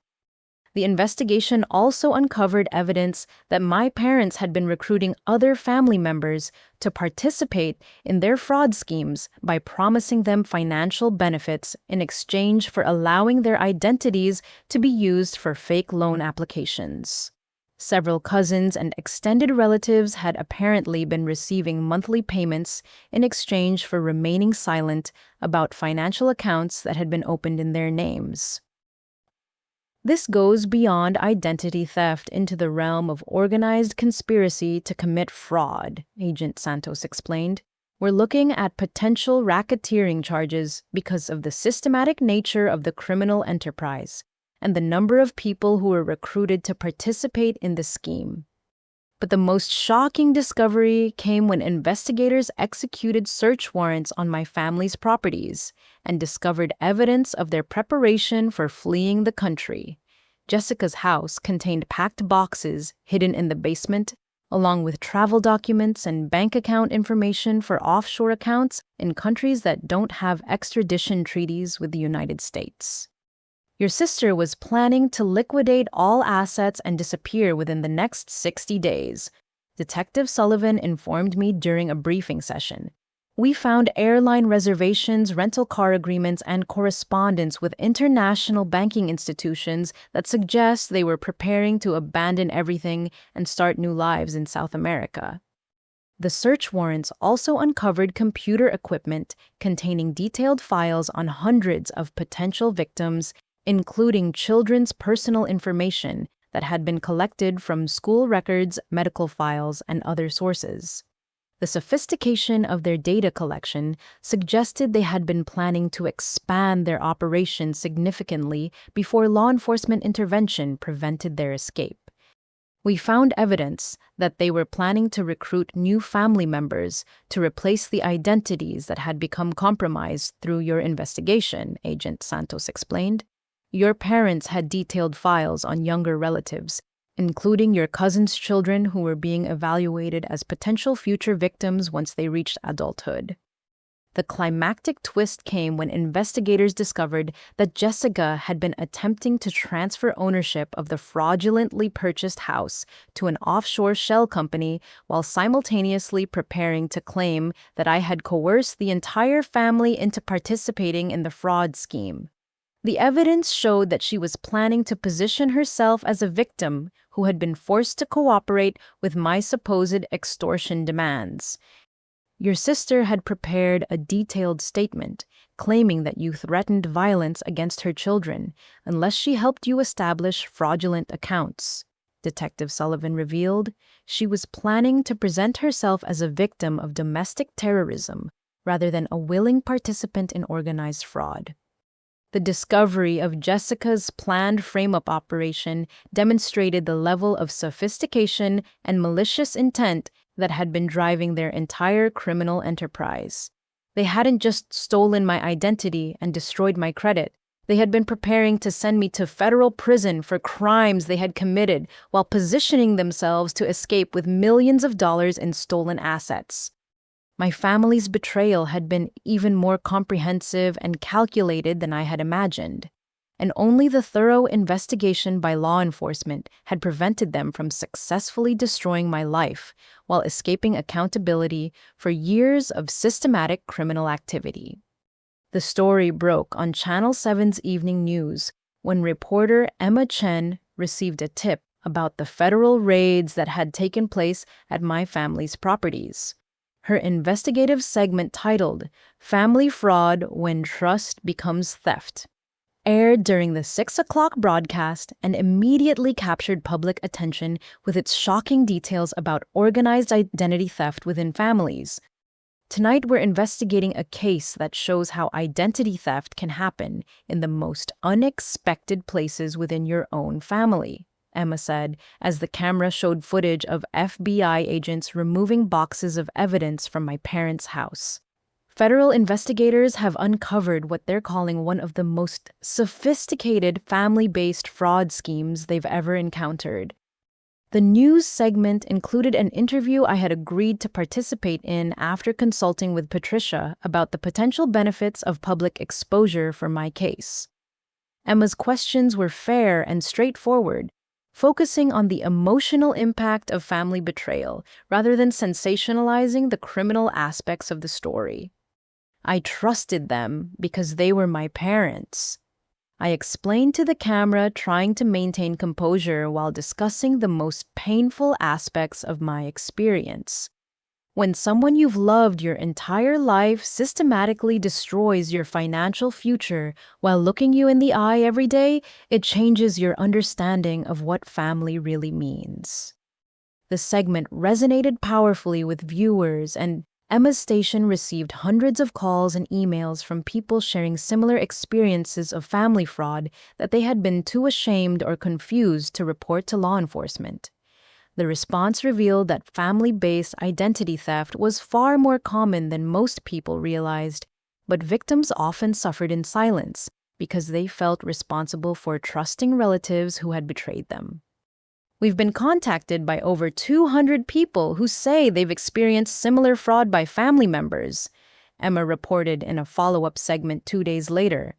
The investigation also uncovered evidence that my parents had been recruiting other family members to participate in their fraud schemes by promising them financial benefits in exchange for allowing their identities to be used for fake loan applications. Several cousins and extended relatives had apparently been receiving monthly payments in exchange for remaining silent about financial accounts that had been opened in their names. This goes beyond identity theft into the realm of organized conspiracy to commit fraud, Agent Santos explained. We're looking at potential racketeering charges because of the systematic nature of the criminal enterprise and the number of people who were recruited to participate in the scheme. But the most shocking discovery came when investigators executed search warrants on my family's properties and discovered evidence of their preparation for fleeing the country. Jessica's house contained packed boxes hidden in the basement, along with travel documents and bank account information for offshore accounts in countries that don't have extradition treaties with the United States. Your sister was planning to liquidate all assets and disappear within the next 60 days, Detective Sullivan informed me during a briefing session. We found airline reservations, rental car agreements, and correspondence with international banking institutions that suggest they were preparing to abandon everything and start new lives in South America. The search warrants also uncovered computer equipment containing detailed files on hundreds of potential victims, including children's personal information that had been collected from school records, medical files, and other sources. The sophistication of their data collection suggested they had been planning to expand their operation significantly before law enforcement intervention prevented their escape. We found evidence that they were planning to recruit new family members to replace the identities that had become compromised through your investigation, Agent Santos explained. Your parents had detailed files on younger relatives, including your cousin's children who were being evaluated as potential future victims once they reached adulthood. The climactic twist came when investigators discovered that Jessica had been attempting to transfer ownership of the fraudulently purchased house to an offshore shell company while simultaneously preparing to claim that I had coerced the entire family into participating in the fraud scheme. The evidence showed that she was planning to position herself as a victim who had been forced to cooperate with my supposed extortion demands. Your sister had prepared a detailed statement claiming that you threatened violence against her children unless she helped you establish fraudulent accounts. Detective Sullivan revealed she was planning to present herself as a victim of domestic terrorism rather than a willing participant in organized fraud. The discovery of Jessica's planned frame-up operation demonstrated the level of sophistication and malicious intent that had been driving their entire criminal enterprise. They hadn't just stolen my identity and destroyed my credit. They had been preparing to send me to federal prison for crimes they had committed while positioning themselves to escape with millions of dollars in stolen assets. My family's betrayal had been even more comprehensive and calculated than I had imagined, and only the thorough investigation by law enforcement had prevented them from successfully destroying my life while escaping accountability for years of systematic criminal activity. The story broke on Channel 7's Evening News when reporter Emma Chen received a tip about the federal raids that had taken place at my family's properties. Her investigative segment titled "Family Fraud When Trust Becomes Theft" aired during the 6 o'clock broadcast and immediately captured public attention with its shocking details about organized identity theft within families. Tonight, we're investigating a case that shows how identity theft can happen in the most unexpected places within your own family, Emma said, as the camera showed footage of FBI agents removing boxes of evidence from my parents' house. Federal investigators have uncovered what they're calling one of the most sophisticated family-based fraud schemes they've ever encountered. The news segment included an interview I had agreed to participate in after consulting with Patricia about the potential benefits of public exposure for my case. Emma's questions were fair and straightforward, focusing on the emotional impact of family betrayal rather than sensationalizing the criminal aspects of the story. I trusted them because they were my parents. I explained to the camera, trying to maintain composure while discussing the most painful aspects of my experience. When someone you've loved your entire life systematically destroys your financial future while looking you in the eye every day, it changes your understanding of what family really means. The segment resonated powerfully with viewers, and Emma's station received hundreds of calls and emails from people sharing similar experiences of family fraud that they had been too ashamed or confused to report to law enforcement. The response revealed that family-based identity theft was far more common than most people realized, but victims often suffered in silence because they felt responsible for trusting relatives who had betrayed them. We've been contacted by over 200 people who say they've experienced similar fraud by family members, Emma reported in a follow-up segment 2 days later.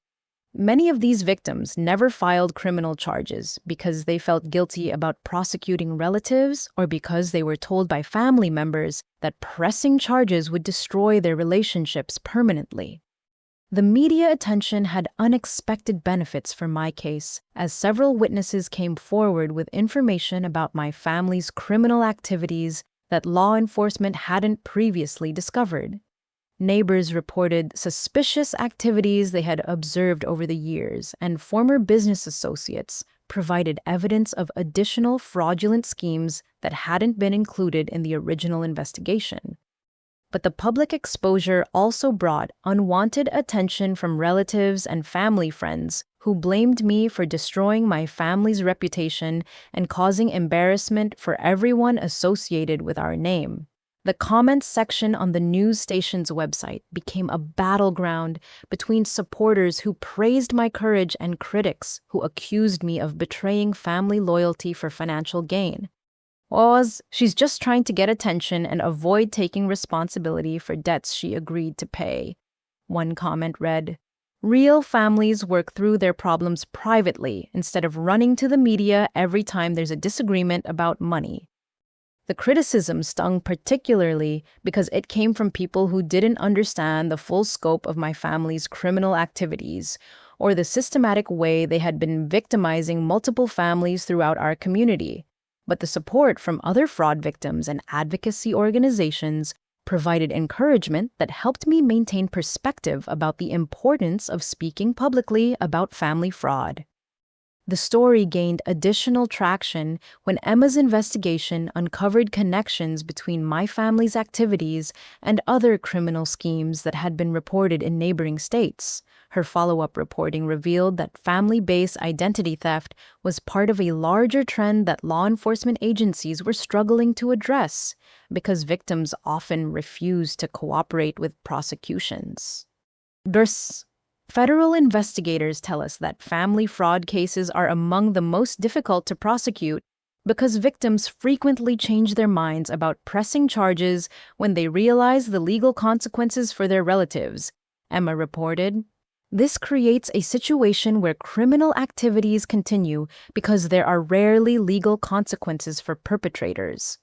Many of these victims never filed criminal charges because they felt guilty about prosecuting relatives or because they were told by family members that pressing charges would destroy their relationships permanently. The media attention had unexpected benefits for my case, as several witnesses came forward with information about my family's criminal activities that law enforcement hadn't previously discovered. Neighbors reported suspicious activities they had observed over the years, and former business associates provided evidence of additional fraudulent schemes that hadn't been included in the original investigation. But the public exposure also brought unwanted attention from relatives and family friends who blamed me for destroying my family's reputation and causing embarrassment for everyone associated with our name. The comments section on the news station's website became a battleground between supporters who praised my courage and critics who accused me of betraying family loyalty for financial gain. She's just trying to get attention and avoid taking responsibility for debts she agreed to pay. One comment read, "Real families work through their problems privately instead of running to the media every time there's a disagreement about money." The criticism stung particularly because it came from people who didn't understand the full scope of my family's criminal activities or the systematic way they had been victimizing multiple families throughout our community. But the support from other fraud victims and advocacy organizations provided encouragement that helped me maintain perspective about the importance of speaking publicly about family fraud. The story gained additional traction when Emma's investigation uncovered connections between my family's activities and other criminal schemes that had been reported in neighboring states. Her follow-up reporting revealed that family-based identity theft was part of a larger trend that law enforcement agencies were struggling to address because victims often refused to cooperate with prosecutions. Federal investigators tell us that family fraud cases are among the most difficult to prosecute because victims frequently change their minds about pressing charges when they realize the legal consequences for their relatives, Emma reported. This creates a situation where criminal activities continue because there are rarely legal consequences for perpetrators.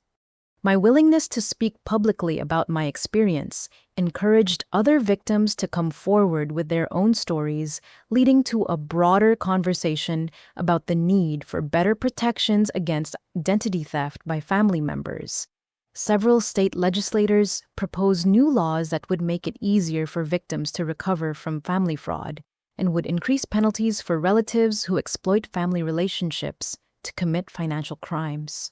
My willingness to speak publicly about my experience encouraged other victims to come forward with their own stories, leading to a broader conversation about the need for better protections against identity theft by family members. Several state legislators proposed new laws that would make it easier for victims to recover from family fraud and would increase penalties for relatives who exploit family relationships to commit financial crimes.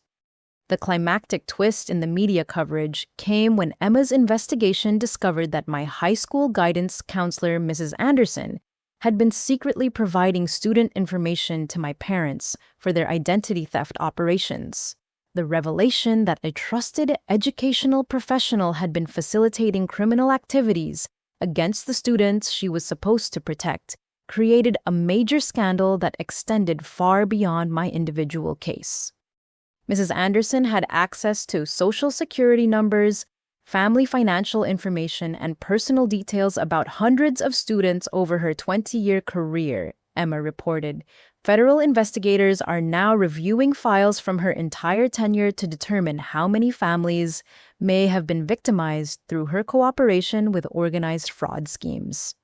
The climactic twist in the media coverage came when Emma's investigation discovered that my high school guidance counselor, Mrs. Anderson, had been secretly providing student information to my parents for their identity theft operations. The revelation that a trusted educational professional had been facilitating criminal activities against the students she was supposed to protect created a major scandal that extended far beyond my individual case. Mrs. Anderson had access to Social Security numbers, family financial information, and personal details about hundreds of students over her 20-year career, Emma reported. Federal investigators are now reviewing files from her entire tenure to determine how many families may have been victimized through her cooperation with organized fraud schemes.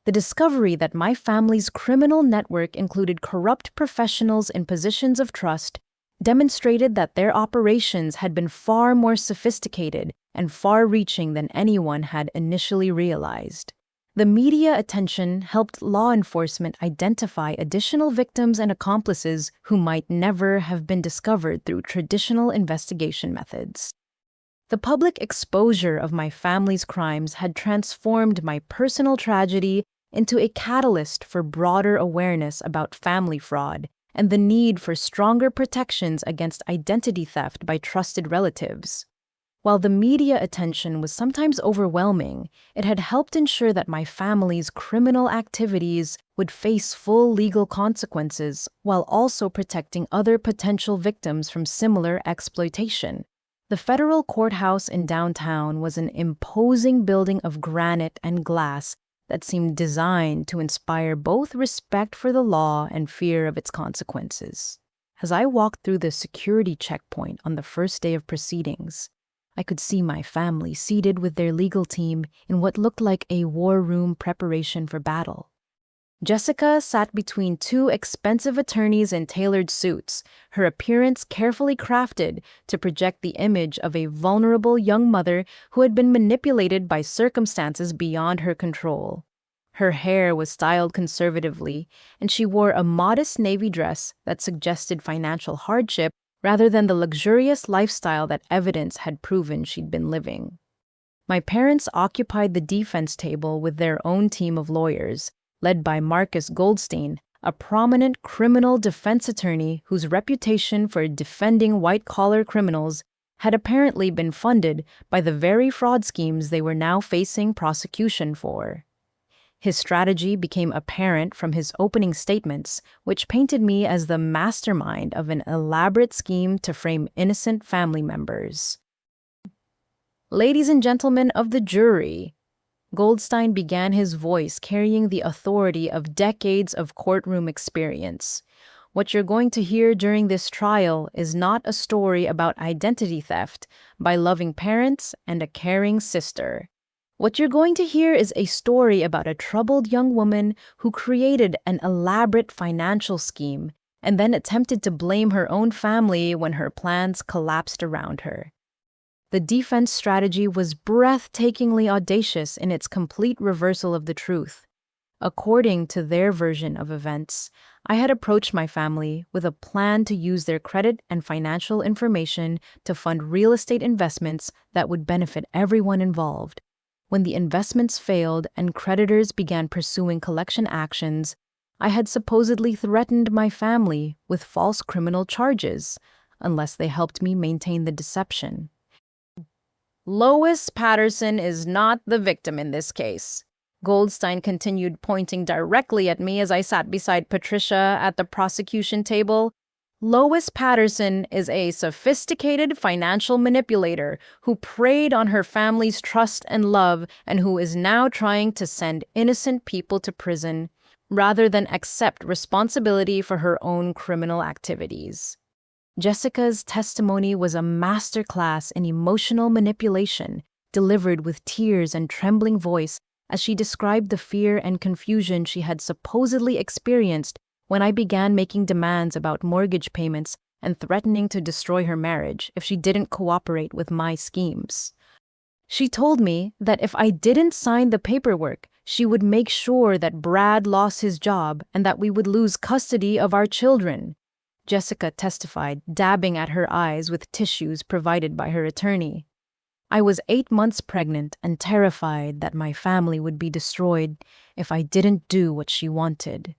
The discovery that my family's criminal network included corrupt professionals in positions of trust demonstrated that their operations had been far more sophisticated and far-reaching than anyone had initially realized. The media attention helped law enforcement identify additional victims and accomplices who might never have been discovered through traditional investigation methods. The public exposure of my family's crimes had transformed my personal tragedy into a catalyst for broader awareness about family fraud and the need for stronger protections against identity theft by trusted relatives. While the media attention was sometimes overwhelming, it had helped ensure that my family's criminal activities would face full legal consequences while also protecting other potential victims from similar exploitation. The federal courthouse in downtown was an imposing building of granite and glass that seemed designed to inspire both respect for the law and fear of its consequences. As I walked through the security checkpoint on the first day of proceedings, I could see my family seated with their legal team in what looked like a war room preparation for battle. Jessica sat between two expensive attorneys in tailored suits, her appearance carefully crafted to project the image of a vulnerable young mother who had been manipulated by circumstances beyond her control. Her hair was styled conservatively, and she wore a modest navy dress that suggested financial hardship rather than the luxurious lifestyle that evidence had proven she'd been living. My parents occupied the defense table with their own team of lawyers, led by Marcus Goldstein, a prominent criminal defense attorney whose reputation for defending white-collar criminals had apparently been funded by the very fraud schemes they were now facing prosecution for. His strategy became apparent from his opening statements, which painted me as the mastermind of an elaborate scheme to frame innocent family members. "Ladies and gentlemen of the jury," Goldstein began, his voice carrying the authority of decades of courtroom experience. "What you're going to hear during this trial is not a story about identity theft by loving parents and a caring sister. What you're going to hear is a story about a troubled young woman who created an elaborate financial scheme and then attempted to blame her own family when her plans collapsed around her. The defense strategy was breathtakingly audacious in its complete reversal of the truth. According to their version of events, I had approached my family with a plan to use their credit and financial information to fund real estate investments that would benefit everyone involved. When the investments failed and creditors began pursuing collection actions, I had supposedly threatened my family with false criminal charges unless they helped me maintain the deception. Lois Patterson is not the victim in this case. Goldstein continued, pointing directly at me as I sat beside Patricia at the prosecution table. Lois Patterson is a sophisticated financial manipulator who preyed on her family's trust and love and who is now trying to send innocent people to prison rather than accept responsibility for her own criminal activities. Jessica's testimony was a masterclass in emotional manipulation, delivered with tears and trembling voice as she described the fear and confusion she had supposedly experienced when I began making demands about mortgage payments and threatening to destroy her marriage if she didn't cooperate with my schemes. She told me that if I didn't sign the paperwork, she would make sure that Brad lost his job and that we would lose custody of our children. Jessica testified, dabbing at her eyes with tissues provided by her attorney. I was 8 months pregnant and terrified that my family would be destroyed if I didn't do what she wanted.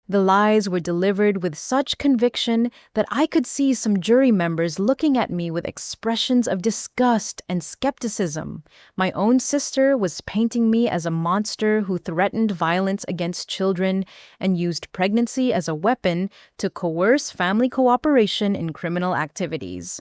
The lies were delivered with such conviction that I could see some jury members looking at me with expressions of disgust and skepticism. My own sister was painting me as a monster who threatened violence against children and used pregnancy as a weapon to coerce family cooperation in criminal activities.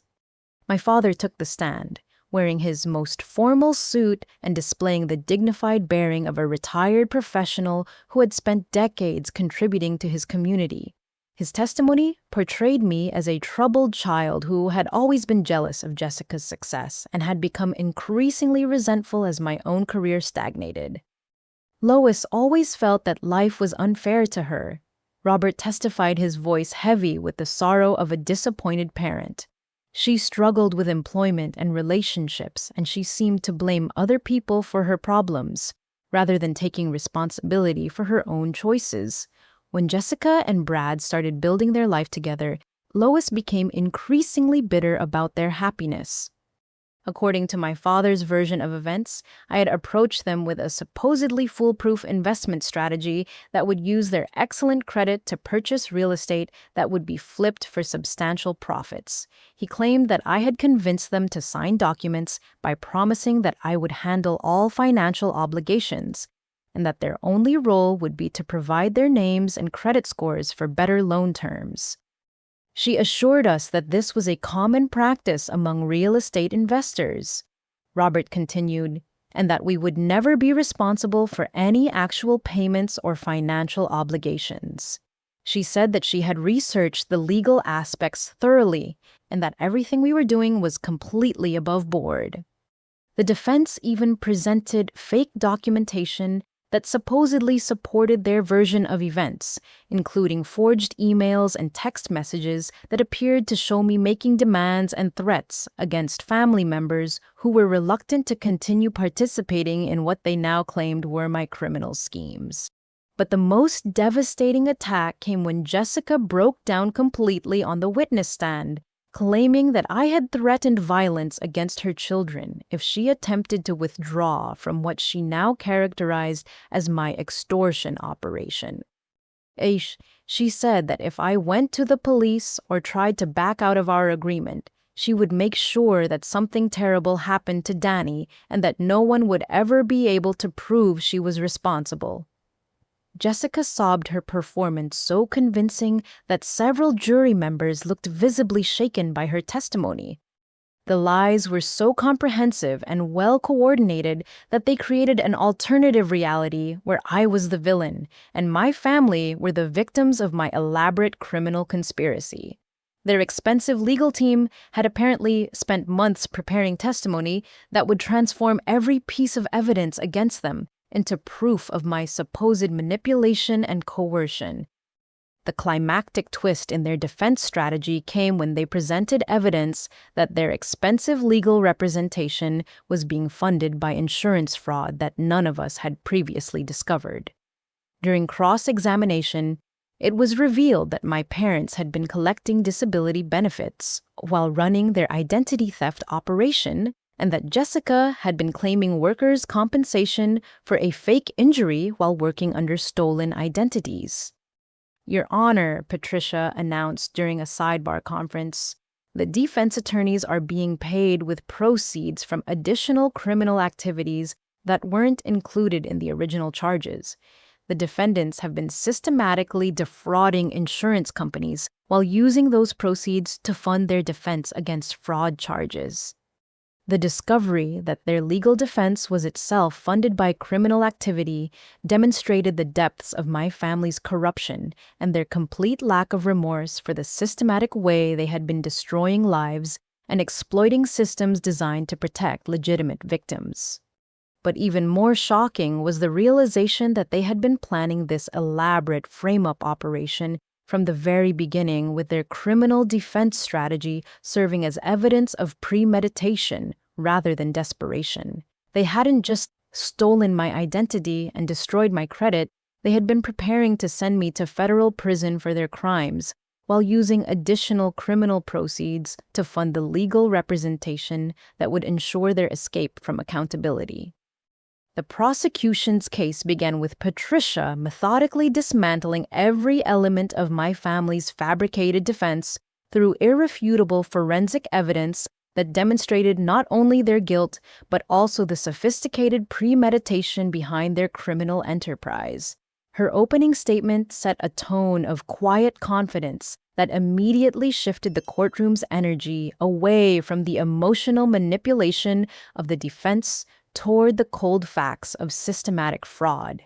My father took the stand, wearing his most formal suit and displaying the dignified bearing of a retired professional who had spent decades contributing to his community. His testimony portrayed me as a troubled child who had always been jealous of Jessica's success and had become increasingly resentful as my own career stagnated. Lois always felt that life was unfair to her. Robert testified, his voice heavy with the sorrow of a disappointed parent. She struggled with employment and relationships, and she seemed to blame other people for her problems, rather than taking responsibility for her own choices. When Jessica and Brad started building their life together, Lois became increasingly bitter about their happiness. According to my father's version of events, I had approached them with a supposedly foolproof investment strategy that would use their excellent credit to purchase real estate that would be flipped for substantial profits. He claimed that I had convinced them to sign documents by promising that I would handle all financial obligations, and that their only role would be to provide their names and credit scores for better loan terms. She assured us that this was a common practice among real estate investors. Robert continued, and that we would never be responsible for any actual payments or financial obligations. She said that she had researched the legal aspects thoroughly and that everything we were doing was completely above board. The defense even presented fake documentation that supposedly supported their version of events, including forged emails and text messages that appeared to show me making demands and threats against family members who were reluctant to continue participating in what they now claimed were my criminal schemes. But the most devastating attack came when Jessica broke down completely on the witness stand, claiming that I had threatened violence against her children if she attempted to withdraw from what she now characterized as my extortion operation. She said that if I went to the police or tried to back out of our agreement, she would make sure that something terrible happened to Danny and that no one would ever be able to prove she was responsible. Jessica sobbed, her performance so convincing that several jury members looked visibly shaken by her testimony. The lies were so comprehensive and well coordinated that they created an alternative reality where I was the villain and my family were the victims of my elaborate criminal conspiracy. Their expensive legal team had apparently spent months preparing testimony that would transform every piece of evidence against them into proof of my supposed manipulation and coercion. The climactic twist in their defense strategy came when they presented evidence that their expensive legal representation was being funded by insurance fraud that none of us had previously discovered. During cross-examination, it was revealed that my parents had been collecting disability benefits while running their identity theft operation and that Jessica had been claiming workers' compensation for a fake injury while working under stolen identities. Your Honor, Patricia announced during a sidebar conference, the defense attorneys are being paid with proceeds from additional criminal activities that weren't included in the original charges. The defendants have been systematically defrauding insurance companies while using those proceeds to fund their defense against fraud charges. The discovery that their legal defense was itself funded by criminal activity demonstrated the depths of my family's corruption and their complete lack of remorse for the systematic way they had been destroying lives and exploiting systems designed to protect legitimate victims. But even more shocking was the realization that they had been planning this elaborate frame-up operation from the very beginning, with their criminal defense strategy serving as evidence of premeditation rather than desperation. They hadn't just stolen my identity and destroyed my credit, they had been preparing to send me to federal prison for their crimes, while using additional criminal proceeds to fund the legal representation that would ensure their escape from accountability. The prosecution's case began with Patricia methodically dismantling every element of my family's fabricated defense through irrefutable forensic evidence that demonstrated not only their guilt, but also the sophisticated premeditation behind their criminal enterprise. Her opening statement set a tone of quiet confidence that immediately shifted the courtroom's energy away from the emotional manipulation of the defense toward the cold facts of systematic fraud.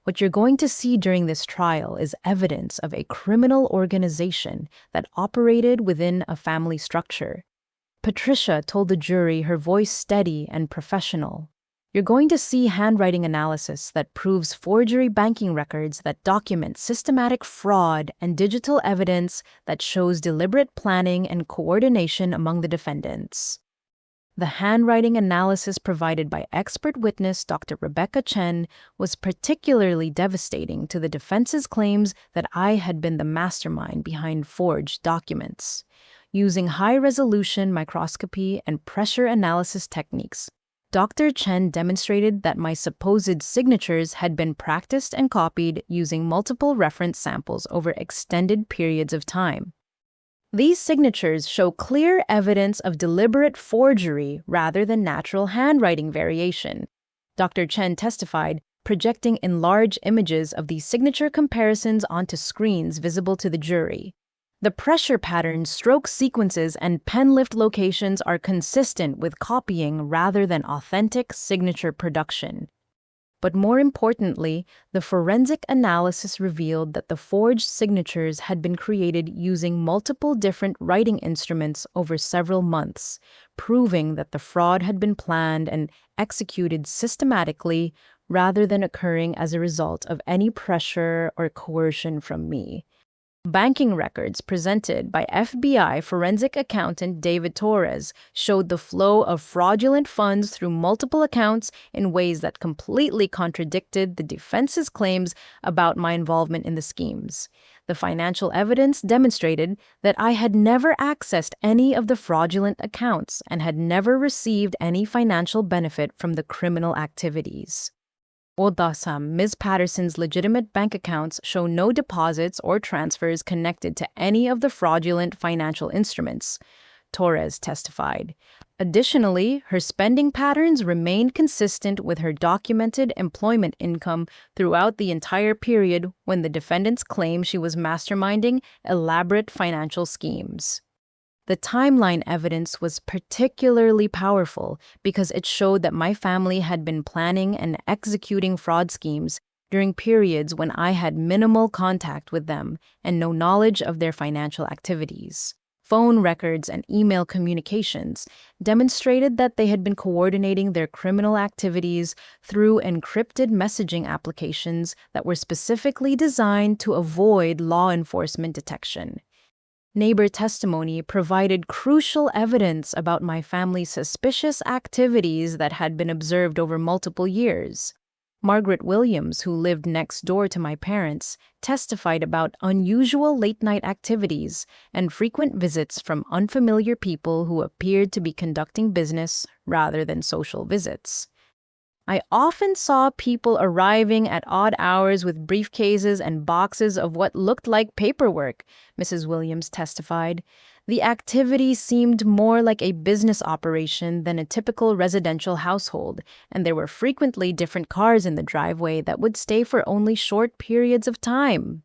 What you're going to see during this trial is evidence of a criminal organization that operated within a family structure. Patricia told the jury, her voice steady and professional. You're going to see handwriting analysis that proves forgery banking records that document systematic fraud and digital evidence that shows deliberate planning and coordination among the defendants. The handwriting analysis provided by expert witness Dr. Rebecca Chen was particularly devastating to the defense's claims that I had been the mastermind behind forged documents. Using high-resolution microscopy and pressure analysis techniques, Dr. Chen demonstrated that my supposed signatures had been practiced and copied using multiple reference samples over extended periods of time. These signatures show clear evidence of deliberate forgery rather than natural handwriting variation. Dr. Chen testified, projecting enlarged images of these signature comparisons onto screens visible to the jury. The pressure patterns, stroke sequences, and pen lift locations are consistent with copying rather than authentic signature production. But more importantly, the forensic analysis revealed that the forged signatures had been created using multiple different writing instruments over several months, proving that the fraud had been planned and executed systematically rather than occurring as a result of any pressure or coercion from me. Banking records presented by FBI forensic accountant David Torres showed the flow of fraudulent funds through multiple accounts in ways that completely contradicted the defense's claims about my involvement in the schemes. The financial evidence demonstrated that I had never accessed any of the fraudulent accounts and had never received any financial benefit from the criminal activities. Odasam, Ms. Patterson's legitimate bank accounts show no deposits or transfers connected to any of the fraudulent financial instruments, Torres testified. Additionally, her spending patterns remained consistent with her documented employment income throughout the entire period when the defendants claimed she was masterminding elaborate financial schemes. The timeline evidence was particularly powerful because it showed that my family had been planning and executing fraud schemes during periods when I had minimal contact with them and no knowledge of their financial activities. Phone records and email communications demonstrated that they had been coordinating their criminal activities through encrypted messaging applications that were specifically designed to avoid law enforcement detection. Neighbor testimony provided crucial evidence about my family's suspicious activities that had been observed over multiple years. Margaret Williams, who lived next door to my parents, testified about unusual late-night activities and frequent visits from unfamiliar people who appeared to be conducting business rather than social visits. I often saw people arriving at odd hours with briefcases and boxes of what looked like paperwork, Mrs. Williams testified. The activity seemed more like a business operation than a typical residential household, and there were frequently different cars in the driveway that would stay for only short periods of time.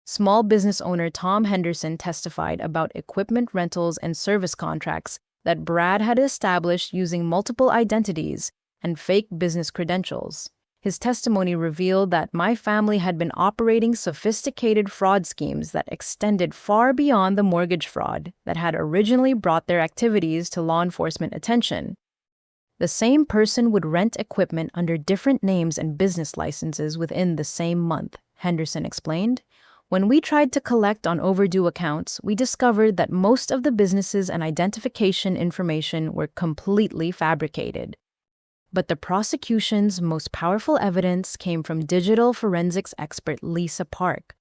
Small business owner Tom Henderson testified about equipment rentals and service contracts that Brad had established using multiple identities and fake business credentials. His testimony revealed that my family had been operating sophisticated fraud schemes that extended far beyond the mortgage fraud that had originally brought their activities to law enforcement attention. The same person would rent equipment under different names and business licenses within the same month, Henderson explained. When we tried to collect on overdue accounts, we discovered that most of the businesses and identification information were completely fabricated. But the prosecution's most powerful evidence came from digital forensics expert Lisa Park,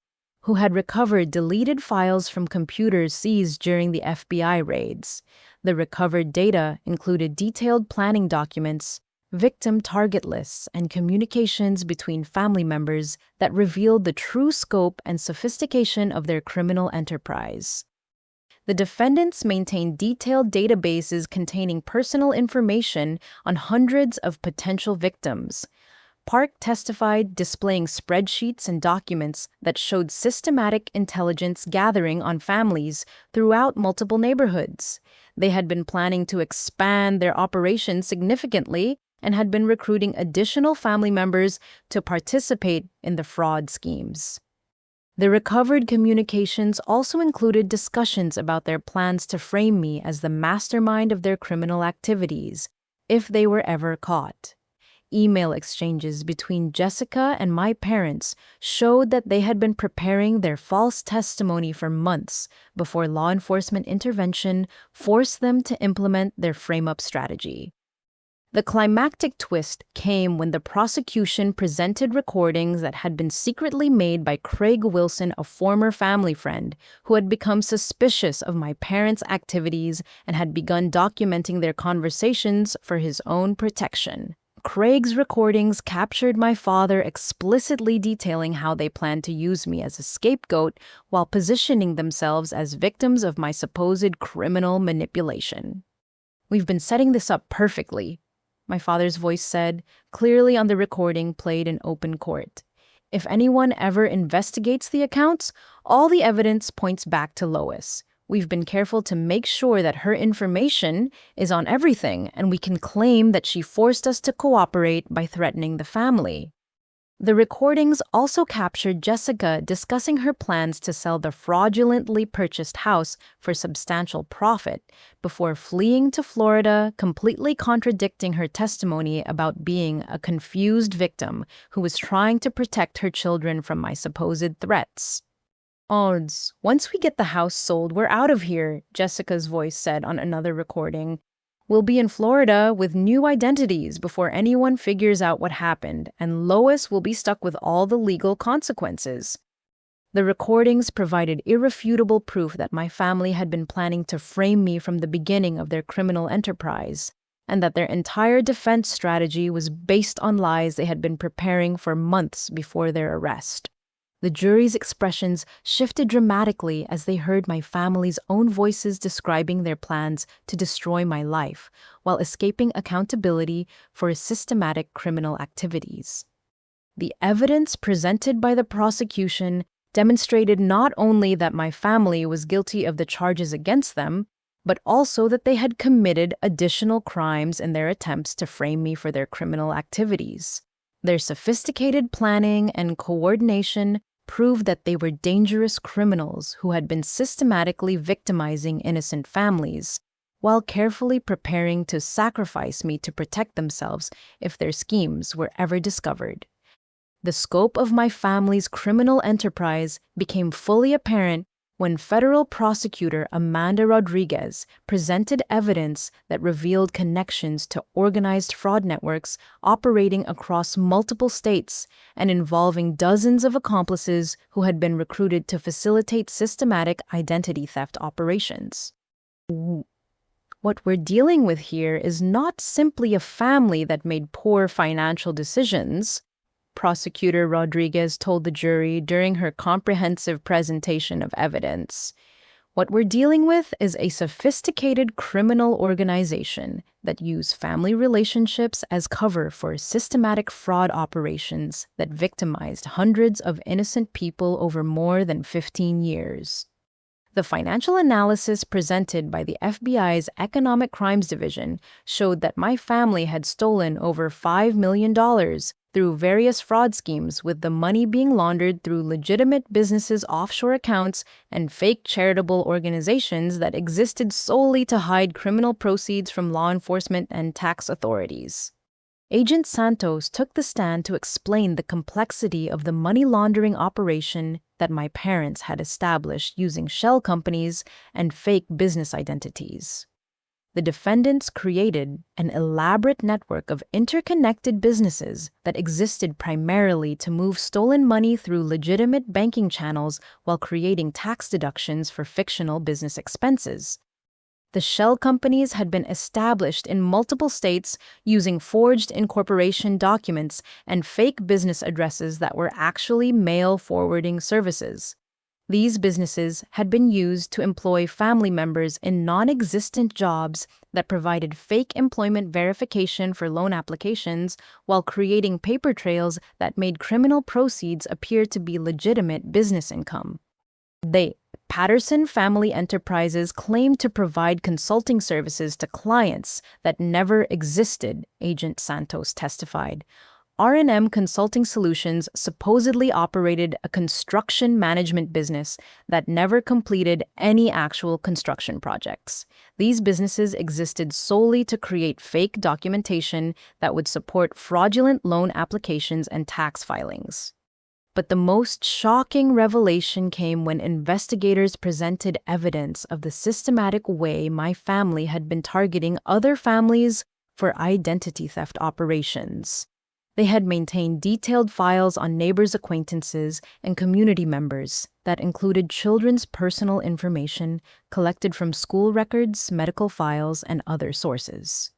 who had recovered deleted files from computers seized during the FBI raids. The recovered data included detailed planning documents, victim target lists, and communications between family members that revealed the true scope and sophistication of their criminal enterprise. The defendants maintained detailed databases containing personal information on hundreds of potential victims. Park testified, displaying spreadsheets and documents that showed systematic intelligence gathering on families throughout multiple neighborhoods. They had been planning to expand their operations significantly and had been recruiting additional family members to participate in the fraud schemes. The recovered communications also included discussions about their plans to frame me as the mastermind of their criminal activities, if they were ever caught. Email exchanges between Jessica and my parents showed that they had been preparing their false testimony for months before law enforcement intervention forced them to implement their frame-up strategy. The climactic twist came when the prosecution presented recordings that had been secretly made by Craig Wilson, a former family friend, who had become suspicious of my parents' activities and had begun documenting their conversations for his own protection. Craig's recordings captured my father explicitly detailing how they planned to use me as a scapegoat while positioning themselves as victims of my supposed criminal manipulation. "We've been setting this up perfectly," my father's voice said, clearly on the recording played in open court. "If anyone ever investigates the accounts, all the evidence points back to Lois. We've been careful to make sure that her information is on everything, and we can claim that she forced us to cooperate by threatening the family." The recordings also captured Jessica discussing her plans to sell the fraudulently purchased house for substantial profit before fleeing to Florida, completely contradicting her testimony about being a confused victim who was trying to protect her children from my supposed threats. "Odds, once we get the house sold, we're out of here," Jessica's voice said on another recording. "We'll be in Florida with new identities before anyone figures out what happened, and Lois will be stuck with all the legal consequences." The recordings provided irrefutable proof that my family had been planning to frame me from the beginning of their criminal enterprise, and that their entire defense strategy was based on lies they had been preparing for months before their arrest. The jury's expressions shifted dramatically as they heard my family's own voices describing their plans to destroy my life while escaping accountability for systematic criminal activities. The evidence presented by the prosecution demonstrated not only that my family was guilty of the charges against them, but also that they had committed additional crimes in their attempts to frame me for their criminal activities. Their sophisticated planning and coordination proved that they were dangerous criminals who had been systematically victimizing innocent families, while carefully preparing to sacrifice me to protect themselves if their schemes were ever discovered. The scope of my family's criminal enterprise became fully apparent when federal prosecutor Amanda Rodriguez presented evidence that revealed connections to organized fraud networks operating across multiple states and involving dozens of accomplices who had been recruited to facilitate systematic identity theft operations. What we're dealing with here is not simply a family that made poor financial decisions, Prosecutor Rodriguez told the jury during her comprehensive presentation of evidence. What we're dealing with is a sophisticated criminal organization that used family relationships as cover for systematic fraud operations that victimized hundreds of innocent people over more than 15 years. The financial analysis presented by the FBI's Economic Crimes Division showed that my family had stolen over $5 million through various fraud schemes, with the money being laundered through legitimate businesses' offshore accounts and fake charitable organizations that existed solely to hide criminal proceeds from law enforcement and tax authorities. Agent Santos took the stand to explain the complexity of the money laundering operation that my parents had established using shell companies and fake business identities. The defendants created an elaborate network of interconnected businesses that existed primarily to move stolen money through legitimate banking channels while creating tax deductions for fictional business expenses. The shell companies had been established in multiple states using forged incorporation documents and fake business addresses that were actually mail forwarding services. These businesses had been used to employ family members in non-existent jobs that provided fake employment verification for loan applications while creating paper trails that made criminal proceeds appear to be legitimate business income. The Patterson Family Enterprises claimed to provide consulting services to clients that never existed, Agent Santos testified. R&M Consulting Solutions supposedly operated a construction management business that never completed any actual construction projects. These businesses existed solely to create fake documentation that would support fraudulent loan applications and tax filings. But the most shocking revelation came when investigators presented evidence of the systematic way my family had been targeting other families for identity theft operations. They had maintained detailed files on neighbors' acquaintances and community members that included children's personal information collected from school records, medical files, and other sources.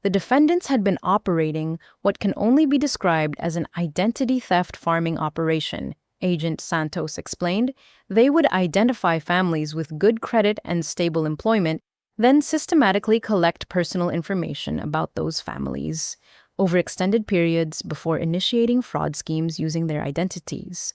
The defendants had been operating what can only be described as an identity theft farming operation, Agent Santos explained. They would identify families with good credit and stable employment, then systematically collect personal information about those families over extended periods before initiating fraud schemes using their identities.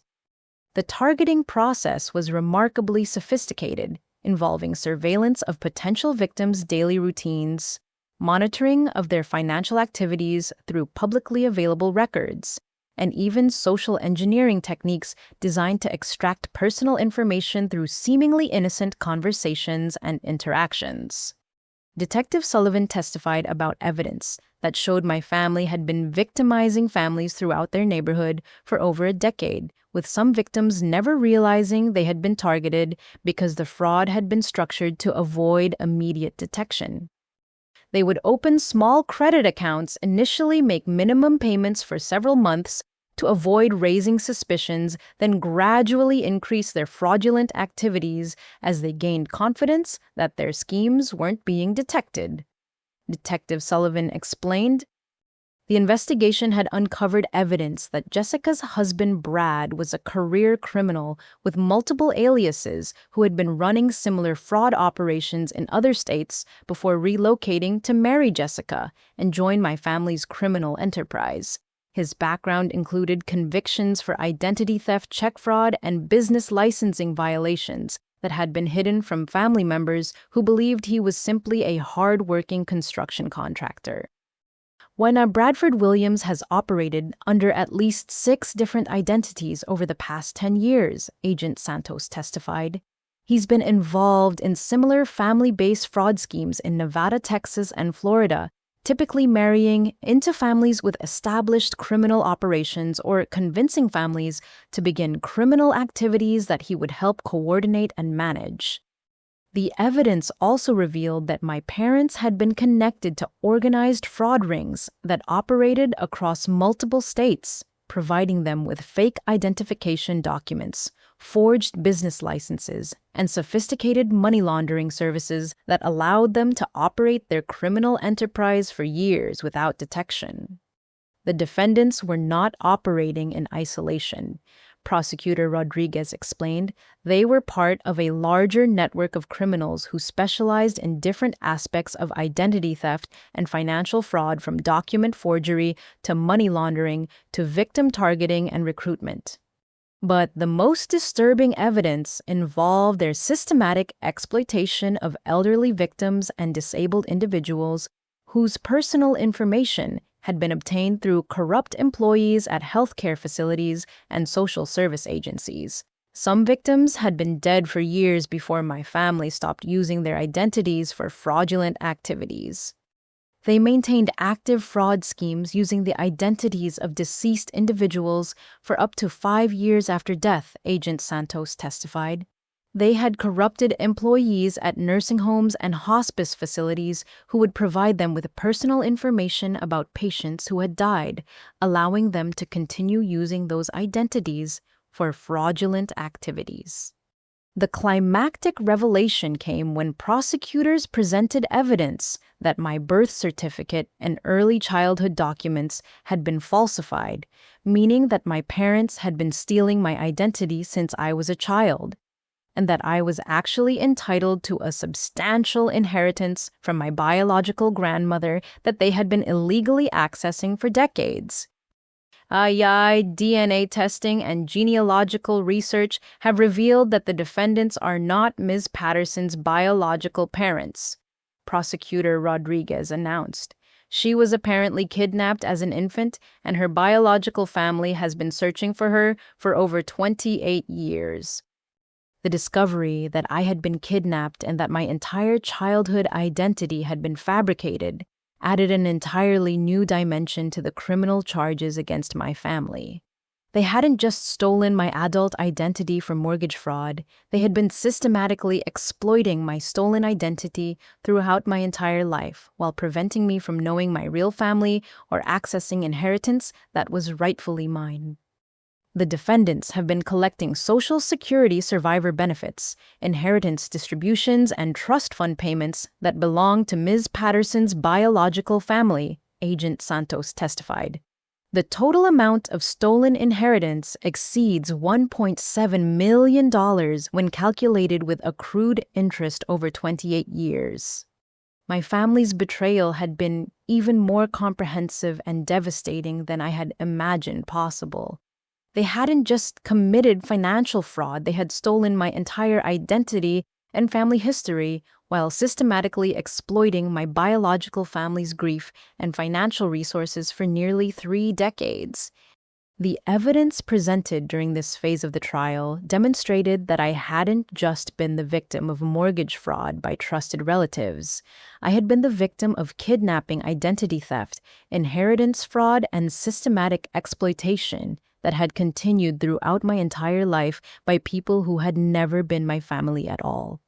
The targeting process was remarkably sophisticated, involving surveillance of potential victims' daily routines, monitoring of their financial activities through publicly available records, and even social engineering techniques designed to extract personal information through seemingly innocent conversations and interactions. Detective Sullivan testified about evidence that showed my family had been victimizing families throughout their neighborhood for over a decade, with some victims never realizing they had been targeted because the fraud had been structured to avoid immediate detection. They would open small credit accounts, initially make minimum payments for several months to avoid raising suspicions, then gradually increase their fraudulent activities as they gained confidence that their schemes weren't being detected. Detective Sullivan explained, the investigation had uncovered evidence that Jessica's husband Brad was a career criminal with multiple aliases who had been running similar fraud operations in other states before relocating to marry Jessica and join my family's criminal enterprise. His background included convictions for identity theft, check fraud, and business licensing violations that had been hidden from family members who believed he was simply a hard-working construction contractor. When Bradford Williams has operated under at least 6 different identities over the past 10 years, Agent Santos testified. He's been involved in similar family-based fraud schemes in Nevada, Texas, and Florida, typically marrying into families with established criminal operations or convincing families to begin criminal activities that he would help coordinate and manage. The evidence also revealed that my parents had been connected to organized fraud rings that operated across multiple states, providing them with fake identification documents, forged business licenses, and sophisticated money laundering services that allowed them to operate their criminal enterprise for years without detection. The defendants were not operating in isolation. Prosecutor Rodriguez explained they were part of a larger network of criminals who specialized in different aspects of identity theft and financial fraud, from document forgery to money laundering to victim targeting and recruitment. But the most disturbing evidence involved their systematic exploitation of elderly victims and disabled individuals whose personal information had been obtained through corrupt employees at healthcare facilities and social service agencies. Some victims had been dead for years before my family stopped using their identities for fraudulent activities. They maintained active fraud schemes using the identities of deceased individuals for up to 5 years after death, Agent Santos testified. They had corrupted employees at nursing homes and hospice facilities who would provide them with personal information about patients who had died, allowing them to continue using those identities for fraudulent activities. The climactic revelation came when prosecutors presented evidence that my birth certificate and early childhood documents had been falsified, meaning that my parents had been stealing my identity since I was a child, and that I was actually entitled to a substantial inheritance from my biological grandmother that they had been illegally accessing for decades. DNA testing and genealogical research have revealed that the defendants are not Ms. Patterson's biological parents, Prosecutor Rodriguez announced. She was apparently kidnapped as an infant, and her biological family has been searching for her for over 28 years. The discovery that I had been kidnapped and that my entire childhood identity had been fabricated added an entirely new dimension to the criminal charges against my family. They hadn't just stolen my adult identity for mortgage fraud, they had been systematically exploiting my stolen identity throughout my entire life while preventing me from knowing my real family or accessing inheritance that was rightfully mine. The defendants have been collecting Social Security survivor benefits, inheritance distributions, and trust fund payments that belong to Ms. Patterson's biological family, Agent Santos testified. The total amount of stolen inheritance exceeds $1.7 million when calculated with accrued interest over 28 years. My family's betrayal had been even more comprehensive and devastating than I had imagined possible. They hadn't just committed financial fraud, they had stolen my entire identity and family history while systematically exploiting my biological family's grief and financial resources for nearly 3 decades. The evidence presented during this phase of the trial demonstrated that I hadn't just been the victim of mortgage fraud by trusted relatives. I had been the victim of kidnapping, identity theft, inheritance fraud, and systematic exploitation that had continued throughout my entire life by people who had never been my family at all.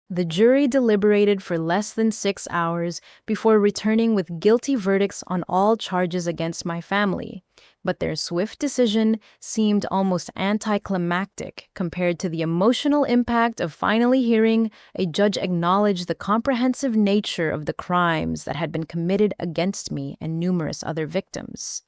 The jury deliberated for less than 6 hours before returning with guilty verdicts on all charges against my family, but their swift decision seemed almost anticlimactic compared to the emotional impact of finally hearing a judge acknowledge the comprehensive nature of the crimes that had been committed against me and numerous other victims.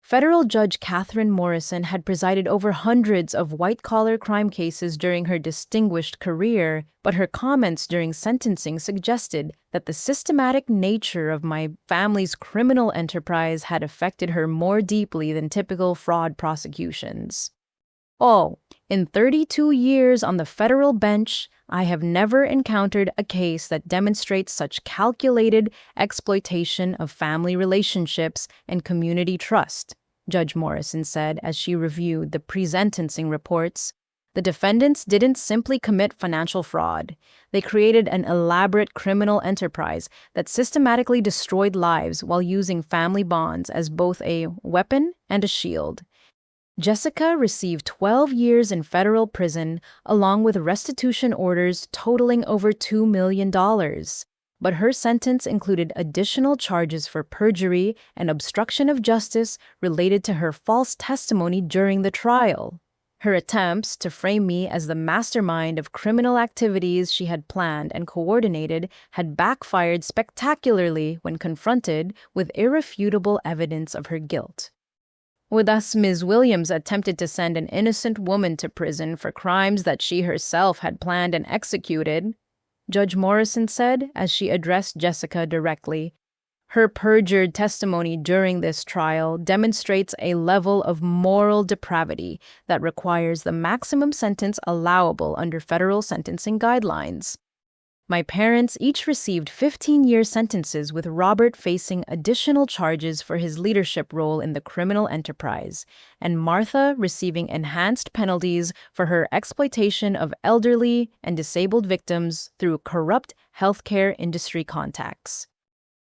Federal Judge Catherine Morrison had presided over hundreds of white-collar crime cases during her distinguished career, but her comments during sentencing suggested that the systematic nature of my family's criminal enterprise had affected her more deeply than typical fraud prosecutions. In 32 years on the federal bench, I have never encountered a case that demonstrates such calculated exploitation of family relationships and community trust, Judge Morrison said as she reviewed the pre-sentencing reports. The defendants didn't simply commit financial fraud. They created an elaborate criminal enterprise that systematically destroyed lives while using family bonds as both a weapon and a shield. Jessica received 12 years in federal prison, along with restitution orders totaling over $2 million. But her sentence included additional charges for perjury and obstruction of justice related to her false testimony during the trial. Her attempts to frame me as the mastermind of criminal activities she had planned and coordinated had backfired spectacularly when confronted with irrefutable evidence of her guilt. Thus, Ms. Williams attempted to send an innocent woman to prison for crimes that she herself had planned and executed, Judge Morrison said as she addressed Jessica directly. Her perjured testimony during this trial demonstrates a level of moral depravity that requires the maximum sentence allowable under federal sentencing guidelines. My parents each received 15-year sentences, with Robert facing additional charges for his leadership role in the criminal enterprise, and Martha receiving enhanced penalties for her exploitation of elderly and disabled victims through corrupt healthcare industry contacts.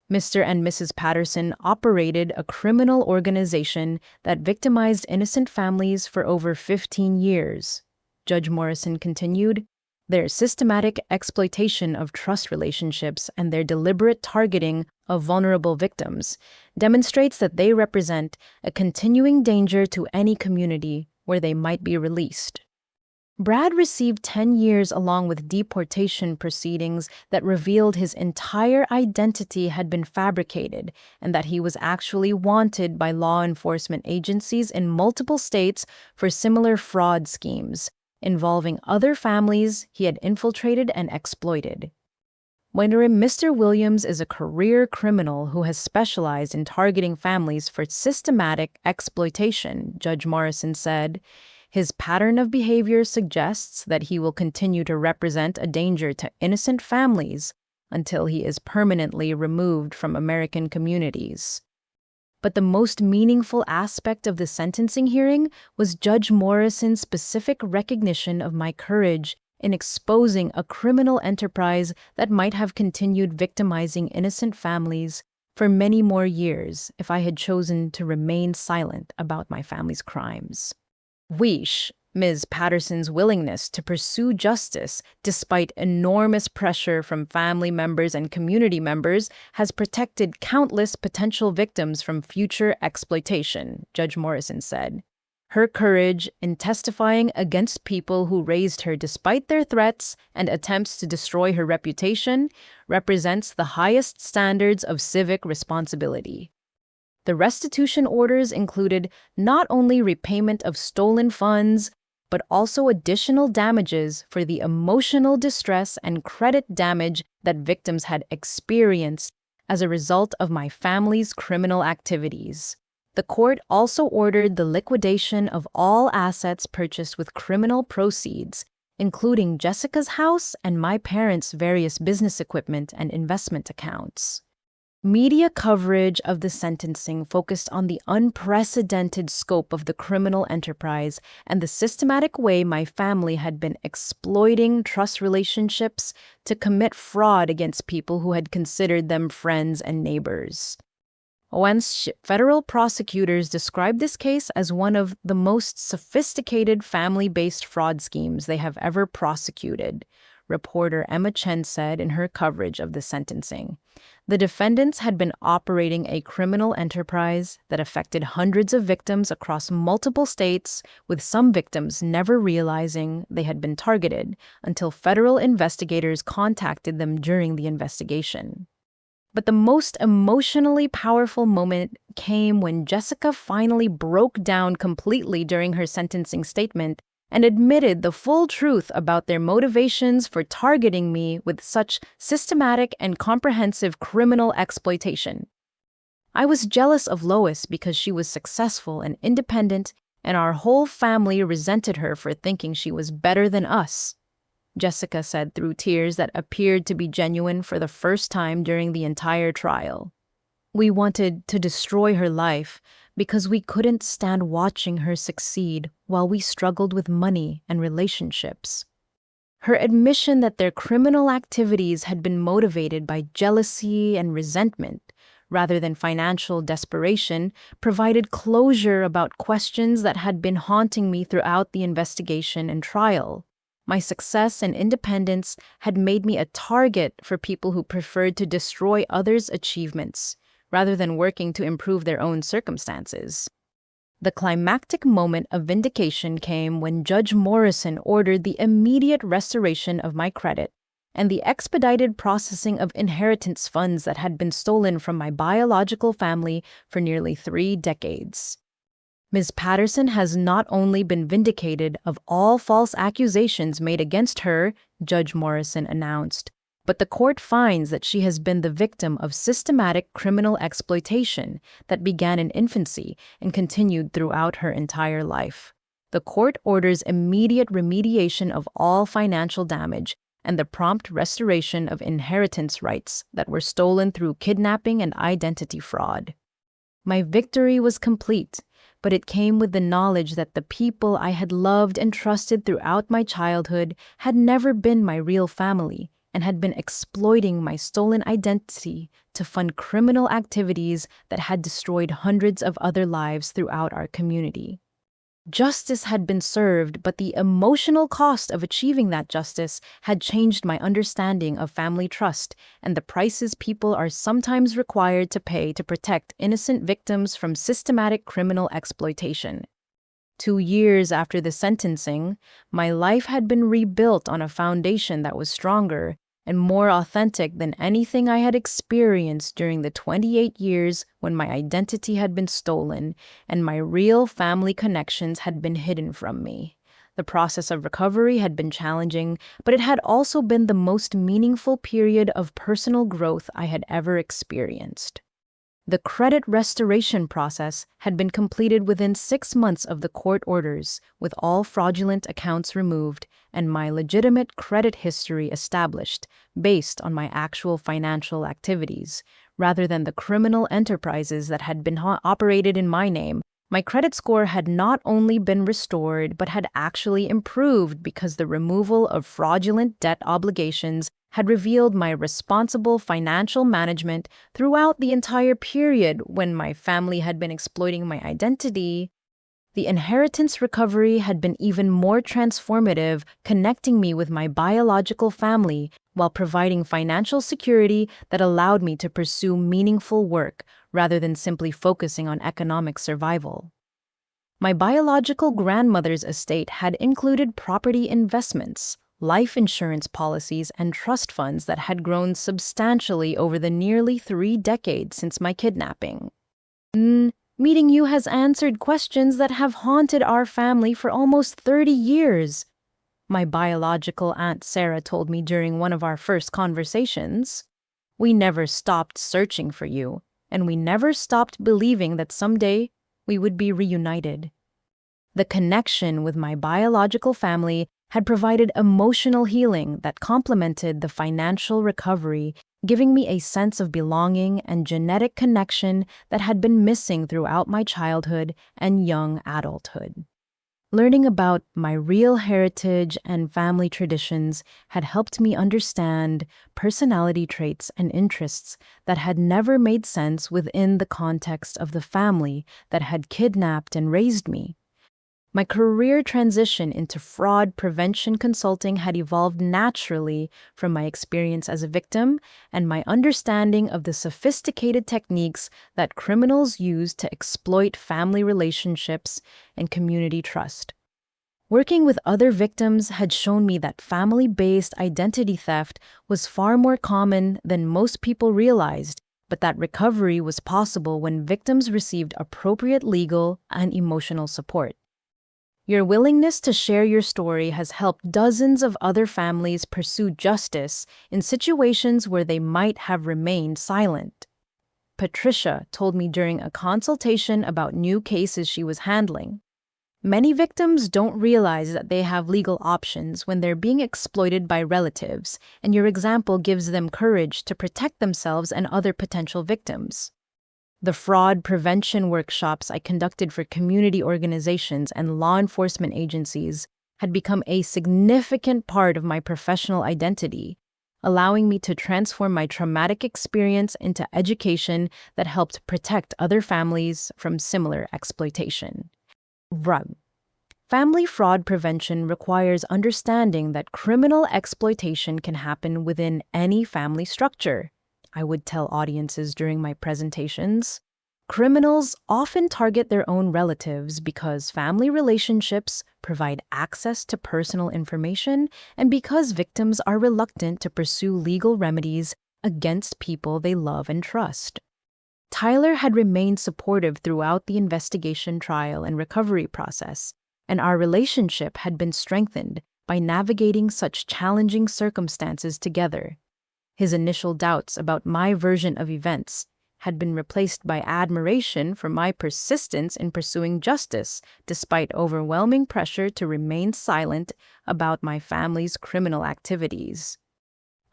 Mr. and Mrs. Patterson operated a criminal organization that victimized innocent families for over 15 years. Judge Morrison continued, their systematic exploitation of trust relationships and their deliberate targeting of vulnerable victims demonstrates that they represent a continuing danger to any community where they might be released. Brad received 10 years along with deportation proceedings that revealed his entire identity had been fabricated and that he was actually wanted by law enforcement agencies in multiple states for similar fraud schemes involving other families he had infiltrated and exploited. Mr. Williams is a career criminal who has specialized in targeting families for systematic exploitation, Judge Morrison said. His pattern of behavior suggests that he will continue to represent a danger to innocent families until he is permanently removed from American communities. But the most meaningful aspect of the sentencing hearing was Judge Morrison's specific recognition of my courage in exposing a criminal enterprise that might have continued victimizing innocent families for many more years if I had chosen to remain silent about my family's crimes. Ms. Patterson's willingness to pursue justice despite enormous pressure from family members and community members has protected countless potential victims from future exploitation, Judge Morrison said. Her courage in testifying against people who raised her despite their threats and attempts to destroy her reputation represents the highest standards of civic responsibility. The restitution orders included not only repayment of stolen funds, but also additional damages for the emotional distress and credit damage that victims had experienced as a result of my family's criminal activities. The court also ordered the liquidation of all assets purchased with criminal proceeds, including Jessica's house and my parents' various business equipment and investment accounts. Media coverage of the sentencing focused on the unprecedented scope of the criminal enterprise and the systematic way my family had been exploiting trust relationships to commit fraud against people who had considered them friends and neighbors. Federal prosecutors described this case as one of the most sophisticated family-based fraud schemes they have ever prosecuted, reporter Emma Chen said in her coverage of the sentencing. The defendants had been operating a criminal enterprise that affected hundreds of victims across multiple states, with some victims never realizing they had been targeted until federal investigators contacted them during the investigation. But the most emotionally powerful moment came when Jessica finally broke down completely during her sentencing statement and admitted the full truth about their motivations for targeting me with such systematic and comprehensive criminal exploitation. I was jealous of Lois because she was successful and independent, and our whole family resented her for thinking she was better than us, Jessica said through tears that appeared to be genuine for the first time during the entire trial. We wanted to destroy her life, because we couldn't stand watching her succeed while we struggled with money and relationships. Her admission that their criminal activities had been motivated by jealousy and resentment rather than financial desperation provided closure about questions that had been haunting me throughout the investigation and trial. My success and independence had made me a target for people who preferred to destroy others' achievements rather than working to improve their own circumstances. The climactic moment of vindication came when Judge Morrison ordered the immediate restoration of my credit and the expedited processing of inheritance funds that had been stolen from my biological family for nearly 3 decades. Ms. Patterson has not only been vindicated of all false accusations made against her, Judge Morrison announced, but the court finds that she has been the victim of systematic criminal exploitation that began in infancy and continued throughout her entire life. The court orders immediate remediation of all financial damage and the prompt restoration of inheritance rights that were stolen through kidnapping and identity fraud. My victory was complete, but it came with the knowledge that the people I had loved and trusted throughout my childhood had never been my real family and had been exploiting my stolen identity to fund criminal activities that had destroyed hundreds of other lives throughout our community. Justice had been served, but the emotional cost of achieving that justice had changed my understanding of family trust and the prices people are sometimes required to pay to protect innocent victims from systematic criminal exploitation. 2 years after the sentencing, my life had been rebuilt on a foundation that was stronger and more authentic than anything I had experienced during the 28 years when my identity had been stolen and my real family connections had been hidden from me. The process of recovery had been challenging, but it had also been the most meaningful period of personal growth I had ever experienced. The credit restoration process had been completed within 6 months of the court orders, with all fraudulent accounts removed and my legitimate credit history established based on my actual financial activities, rather than the criminal enterprises that had been operated in my name. My credit score had not only been restored but had actually improved because the removal of fraudulent debt obligations had revealed my responsible financial management throughout the entire period when my family had been exploiting my identity. The inheritance recovery had been even more transformative, connecting me with my biological family while providing financial security that allowed me to pursue meaningful work rather than simply focusing on economic survival. My biological grandmother's estate had included property investments, life insurance policies, and trust funds that had grown substantially over the nearly 3 decades since my kidnapping. Meeting you has answered questions that have haunted our family for almost 30 years, my biological Aunt Sarah told me during one of our first conversations. We never stopped searching for you, and we never stopped believing that someday we would be reunited. The connection with my biological family had provided emotional healing that complemented the financial recovery, giving me a sense of belonging and genetic connection that had been missing throughout my childhood and young adulthood. Learning about my real heritage and family traditions had helped me understand personality traits and interests that had never made sense within the context of the family that had kidnapped and raised me. My career transition into fraud prevention consulting had evolved naturally from my experience as a victim and my understanding of the sophisticated techniques that criminals use to exploit family relationships and community trust. Working with other victims had shown me that family-based identity theft was far more common than most people realized, but that recovery was possible when victims received appropriate legal and emotional support. Your willingness to share your story has helped dozens of other families pursue justice in situations where they might have remained silent. Patricia told me during a consultation about new cases she was handling. Many victims don't realize that they have legal options when they're being exploited by relatives, and your example gives them courage to protect themselves and other potential victims. The fraud prevention workshops I conducted for community organizations and law enforcement agencies had become a significant part of my professional identity, allowing me to transform my traumatic experience into education that helped protect other families from similar exploitation. Rug. Family fraud prevention requires understanding that criminal exploitation can happen within any family structure. I would tell audiences during my presentations. Criminals often target their own relatives because family relationships provide access to personal information and because victims are reluctant to pursue legal remedies against people they love and trust. Tyler had remained supportive throughout the investigation, trial, and recovery process, and our relationship had been strengthened by navigating such challenging circumstances together. His initial doubts about my version of events had been replaced by admiration for my persistence in pursuing justice, despite overwhelming pressure to remain silent about my family's criminal activities.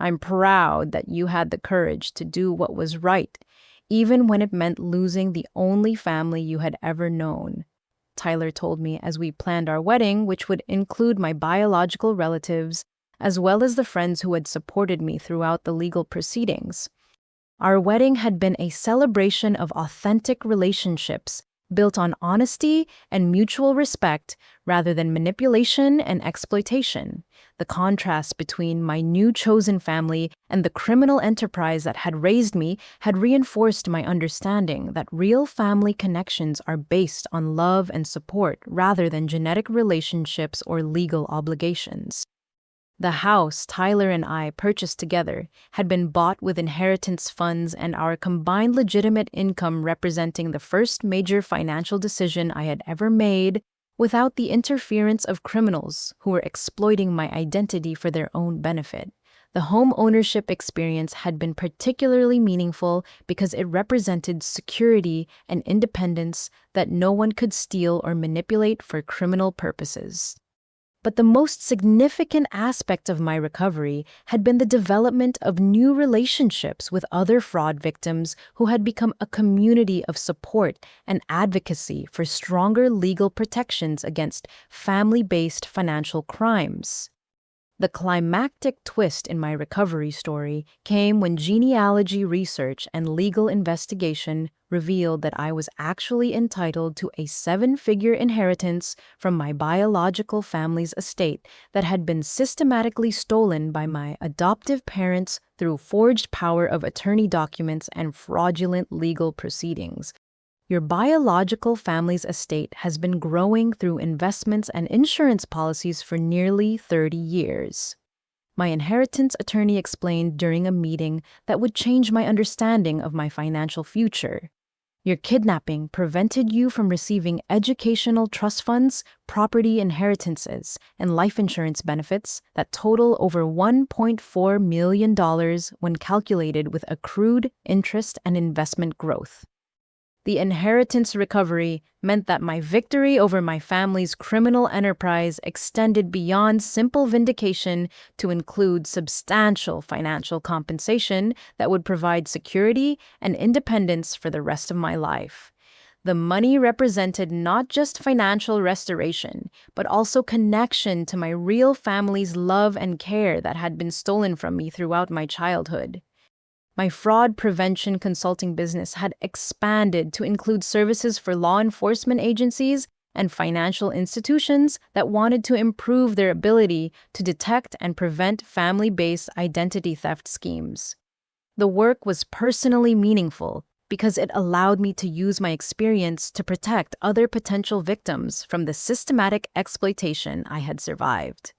"I'm proud that you had the courage to do what was right, even when it meant losing the only family you had ever known," Tyler told me as we planned our wedding, which would include my biological relatives, as well as the friends who had supported me throughout the legal proceedings. Our wedding had been a celebration of authentic relationships built on honesty and mutual respect rather than manipulation and exploitation. The contrast between my new chosen family and the criminal enterprise that had raised me had reinforced my understanding that real family connections are based on love and support rather than genetic relationships or legal obligations. The house Tyler and I purchased together had been bought with inheritance funds, and our combined legitimate income representing the first major financial decision I had ever made without the interference of criminals who were exploiting my identity for their own benefit. The home ownership experience had been particularly meaningful because it represented security and independence that no one could steal or manipulate for criminal purposes. But the most significant aspect of my recovery had been the development of new relationships with other fraud victims who had become a community of support and advocacy for stronger legal protections against family-based financial crimes. The climactic twist in my recovery story came when genealogy research and legal investigation revealed that I was actually entitled to a 7-figure inheritance from my biological family's estate that had been systematically stolen by my adoptive parents through forged power of attorney documents and fraudulent legal proceedings. Your biological family's estate has been growing through investments and insurance policies for nearly 30 years. My inheritance attorney explained during a meeting that would change my understanding of my financial future. Your kidnapping prevented you from receiving educational trust funds, property inheritances, and life insurance benefits that total over $1.4 million when calculated with accrued interest and investment growth. The inheritance recovery meant that my victory over my family's criminal enterprise extended beyond simple vindication to include substantial financial compensation that would provide security and independence for the rest of my life. The money represented not just financial restoration, but also connection to my real family's love and care that had been stolen from me throughout my childhood. My fraud prevention consulting business had expanded to include services for law enforcement agencies and financial institutions that wanted to improve their ability to detect and prevent family-based identity theft schemes. The work was personally meaningful because it allowed me to use my experience to protect other potential victims from the systematic exploitation I had survived.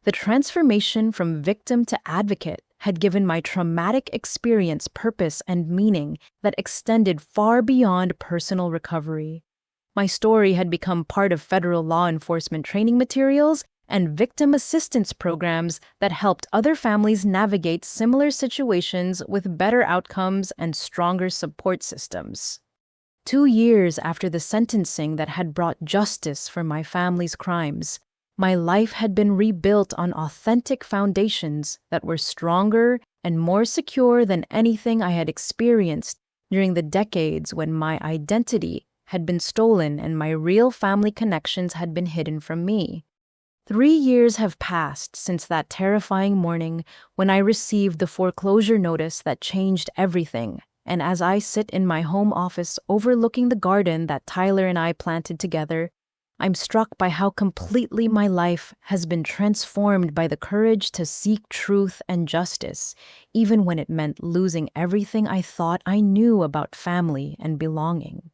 The transformation from victim to advocate had given my traumatic experience purpose and meaning that extended far beyond personal recovery. My story had become part of federal law enforcement training materials and victim assistance programs that helped other families navigate similar situations with better outcomes and stronger support systems. 2 years after the sentencing that had brought justice for my family's crimes, my life had been rebuilt on authentic foundations that were stronger and more secure than anything I had experienced during the decades when my identity had been stolen and my real family connections had been hidden from me. 3 years have passed since that terrifying morning when I received the foreclosure notice that changed everything. And as I sit in my home office overlooking the garden that Tyler and I planted together, I'm struck by how completely my life has been transformed by the courage to seek truth and justice, even when it meant losing everything I thought I knew about family and belonging.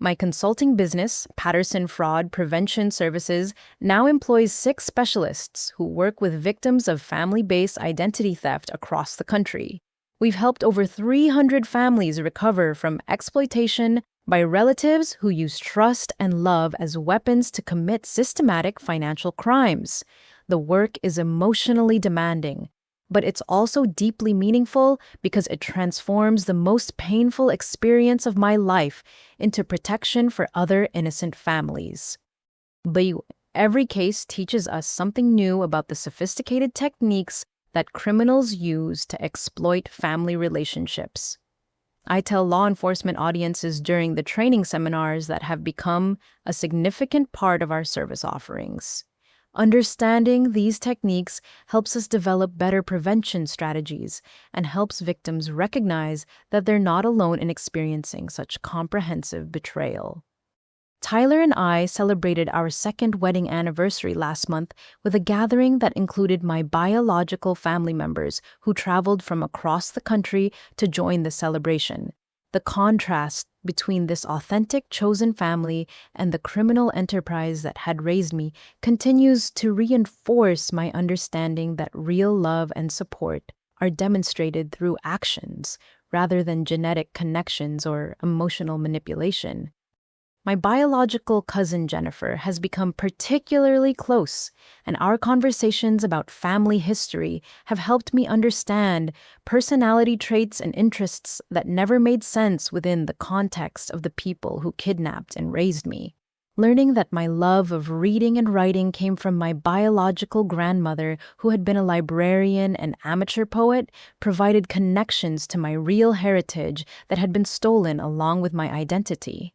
My consulting business, Patterson Fraud Prevention Services, now employs 6 specialists who work with victims of family-based identity theft across the country. We've helped over 300 families recover from exploitation by relatives who use trust and love as weapons to commit systematic financial crimes. The work is emotionally demanding, but it's also deeply meaningful because it transforms the most painful experience of my life into protection for other innocent families. But every case teaches us something new about the sophisticated techniques that criminals use to exploit family relationships. I tell law enforcement audiences during the training seminars that have become a significant part of our service offerings. Understanding these techniques helps us develop better prevention strategies and helps victims recognize that they're not alone in experiencing such comprehensive betrayal. Tyler and I celebrated our 2nd wedding anniversary last month with a gathering that included my biological family members who traveled from across the country to join the celebration. The contrast between this authentic chosen family and the criminal enterprise that had raised me continues to reinforce my understanding that real love and support are demonstrated through actions rather than genetic connections or emotional manipulation. My biological cousin Jennifer has become particularly close, and our conversations about family history have helped me understand personality traits and interests that never made sense within the context of the people who kidnapped and raised me. Learning that my love of reading and writing came from my biological grandmother, who had been a librarian and amateur poet, provided connections to my real heritage that had been stolen along with my identity.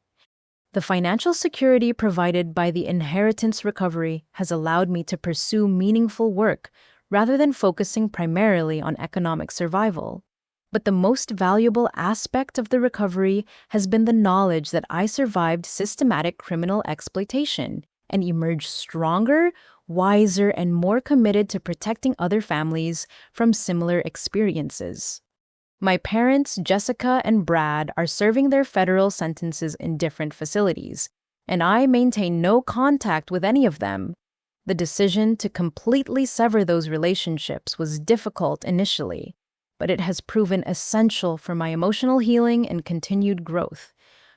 The financial security provided by the inheritance recovery has allowed me to pursue meaningful work rather than focusing primarily on economic survival. But the most valuable aspect of the recovery has been the knowledge that I survived systematic criminal exploitation and emerged stronger, wiser, and more committed to protecting other families from similar experiences. My parents, Jessica and Brad, are serving their federal sentences in different facilities, and I maintain no contact with any of them. The decision to completely sever those relationships was difficult initially, but it has proven essential for my emotional healing and continued growth.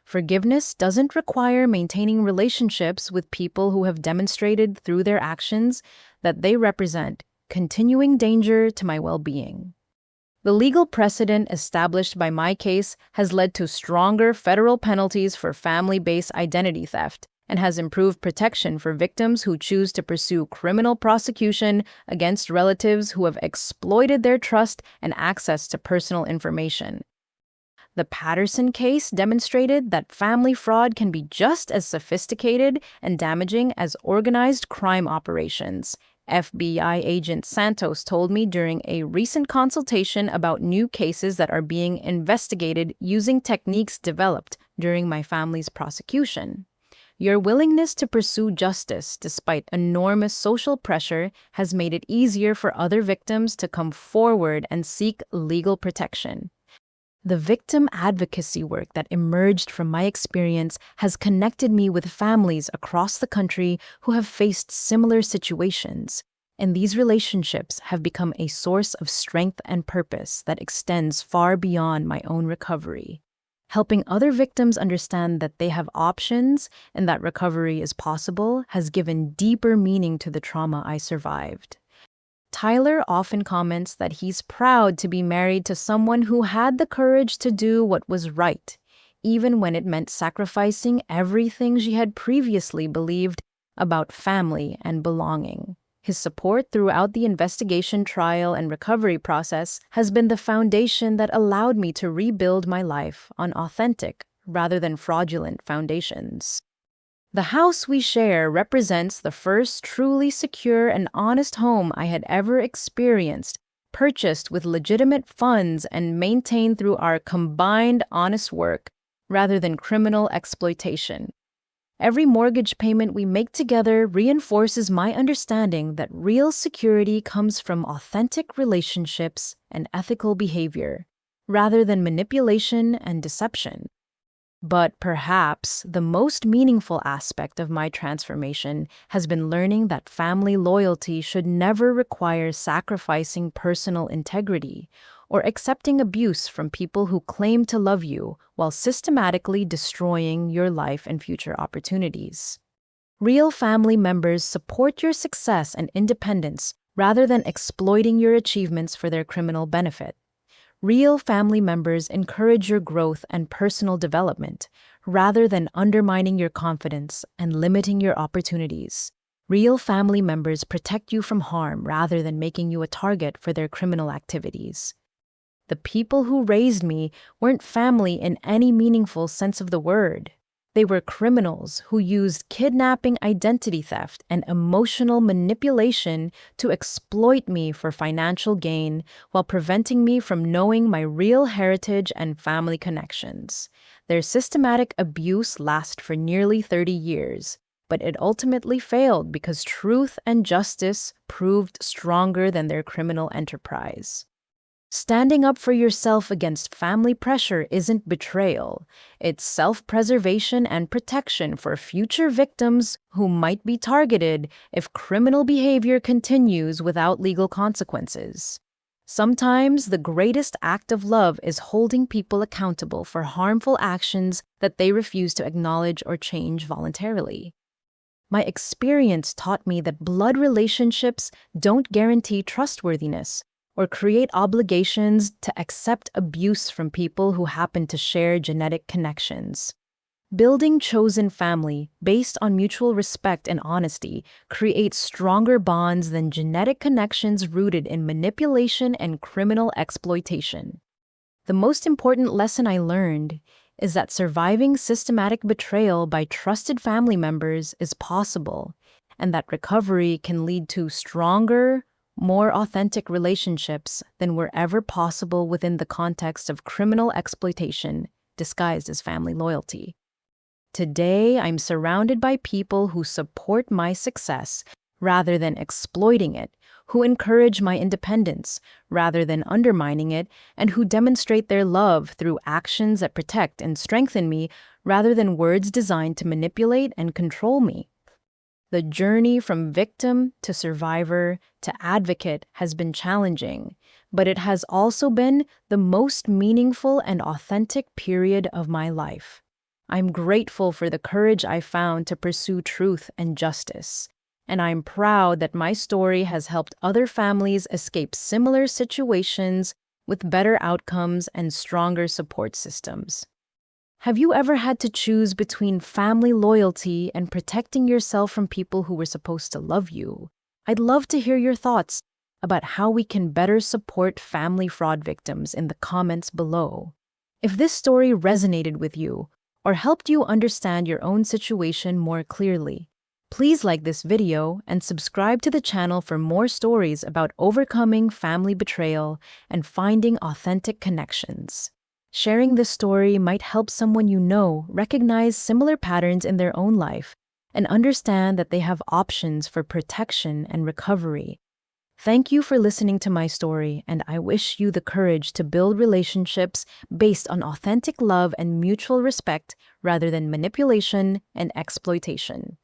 Forgiveness doesn't require maintaining relationships with people who have demonstrated through their actions that they represent continuing danger to my well-being. The legal precedent established by my case has led to stronger federal penalties for family-based identity theft and has improved protection for victims who choose to pursue criminal prosecution against relatives who have exploited their trust and access to personal information. The Patterson case demonstrated that family fraud can be just as sophisticated and damaging as organized crime operations. FBI agent Santos told me during a recent consultation about new cases that are being investigated using techniques developed during my family's prosecution. Your willingness to pursue justice despite enormous social pressure has made it easier for other victims to come forward and seek legal protection. The victim advocacy work that emerged from my experience has connected me with families across the country who have faced similar situations, and these relationships have become a source of strength and purpose that extends far beyond my own recovery. Helping other victims understand that they have options and that recovery is possible has given deeper meaning to the trauma I survived. Tyler often comments that he's proud to be married to someone who had the courage to do what was right, even when it meant sacrificing everything she had previously believed about family and belonging. His support throughout the investigation, trial, and recovery process has been the foundation that allowed me to rebuild my life on authentic rather than fraudulent foundations. The house we share represents the first truly secure and honest home I had ever experienced, purchased with legitimate funds and maintained through our combined honest work rather than criminal exploitation. Every mortgage payment we make together reinforces my understanding that real security comes from authentic relationships and ethical behavior, rather than manipulation and deception. But perhaps the most meaningful aspect of my transformation has been learning that family loyalty should never require sacrificing personal integrity or accepting abuse from people who claim to love you while systematically destroying your life and future opportunities. Real family members support your success and independence rather than exploiting your achievements for their criminal benefit. Real family members encourage your growth and personal development rather than undermining your confidence and limiting your opportunities. Real family members protect you from harm rather than making you a target for their criminal activities. The people who raised me weren't family in any meaningful sense of the word. They were criminals who used kidnapping, identity theft, and emotional manipulation to exploit me for financial gain while preventing me from knowing my real heritage and family connections. Their systematic abuse lasted for nearly 30 years, but it ultimately failed because truth and justice proved stronger than their criminal enterprise. Standing up for yourself against family pressure isn't betrayal. It's self-preservation and protection for future victims who might be targeted if criminal behavior continues without legal consequences. Sometimes the greatest act of love is holding people accountable for harmful actions that they refuse to acknowledge or change voluntarily. My experience taught me that blood relationships don't guarantee trustworthiness or create obligations to accept abuse from people who happen to share genetic connections. Building chosen family based on mutual respect and honesty creates stronger bonds than genetic connections rooted in manipulation and criminal exploitation. The most important lesson I learned is that surviving systematic betrayal by trusted family members is possible, and that recovery can lead to stronger, more authentic relationships than were ever possible within the context of criminal exploitation disguised as family loyalty. Today, I'm surrounded by people who support my success rather than exploiting it, who encourage my independence rather than undermining it, and who demonstrate their love through actions that protect and strengthen me rather than words designed to manipulate and control me. The journey from victim to survivor to advocate has been challenging, but it has also been the most meaningful and authentic period of my life. I'm grateful for the courage I found to pursue truth and justice, and I'm proud that my story has helped other families escape similar situations with better outcomes and stronger support systems. Have you ever had to choose between family loyalty and protecting yourself from people who were supposed to love you? I'd love to hear your thoughts about how we can better support family fraud victims in the comments below. If this story resonated with you or helped you understand your own situation more clearly, please like this video and subscribe to the channel for more stories about overcoming family betrayal and finding authentic connections. Sharing this story might help someone you know recognize similar patterns in their own life and understand that they have options for protection and recovery. Thank you for listening to my story, and I wish you the courage to build relationships based on authentic love and mutual respect rather than manipulation and exploitation.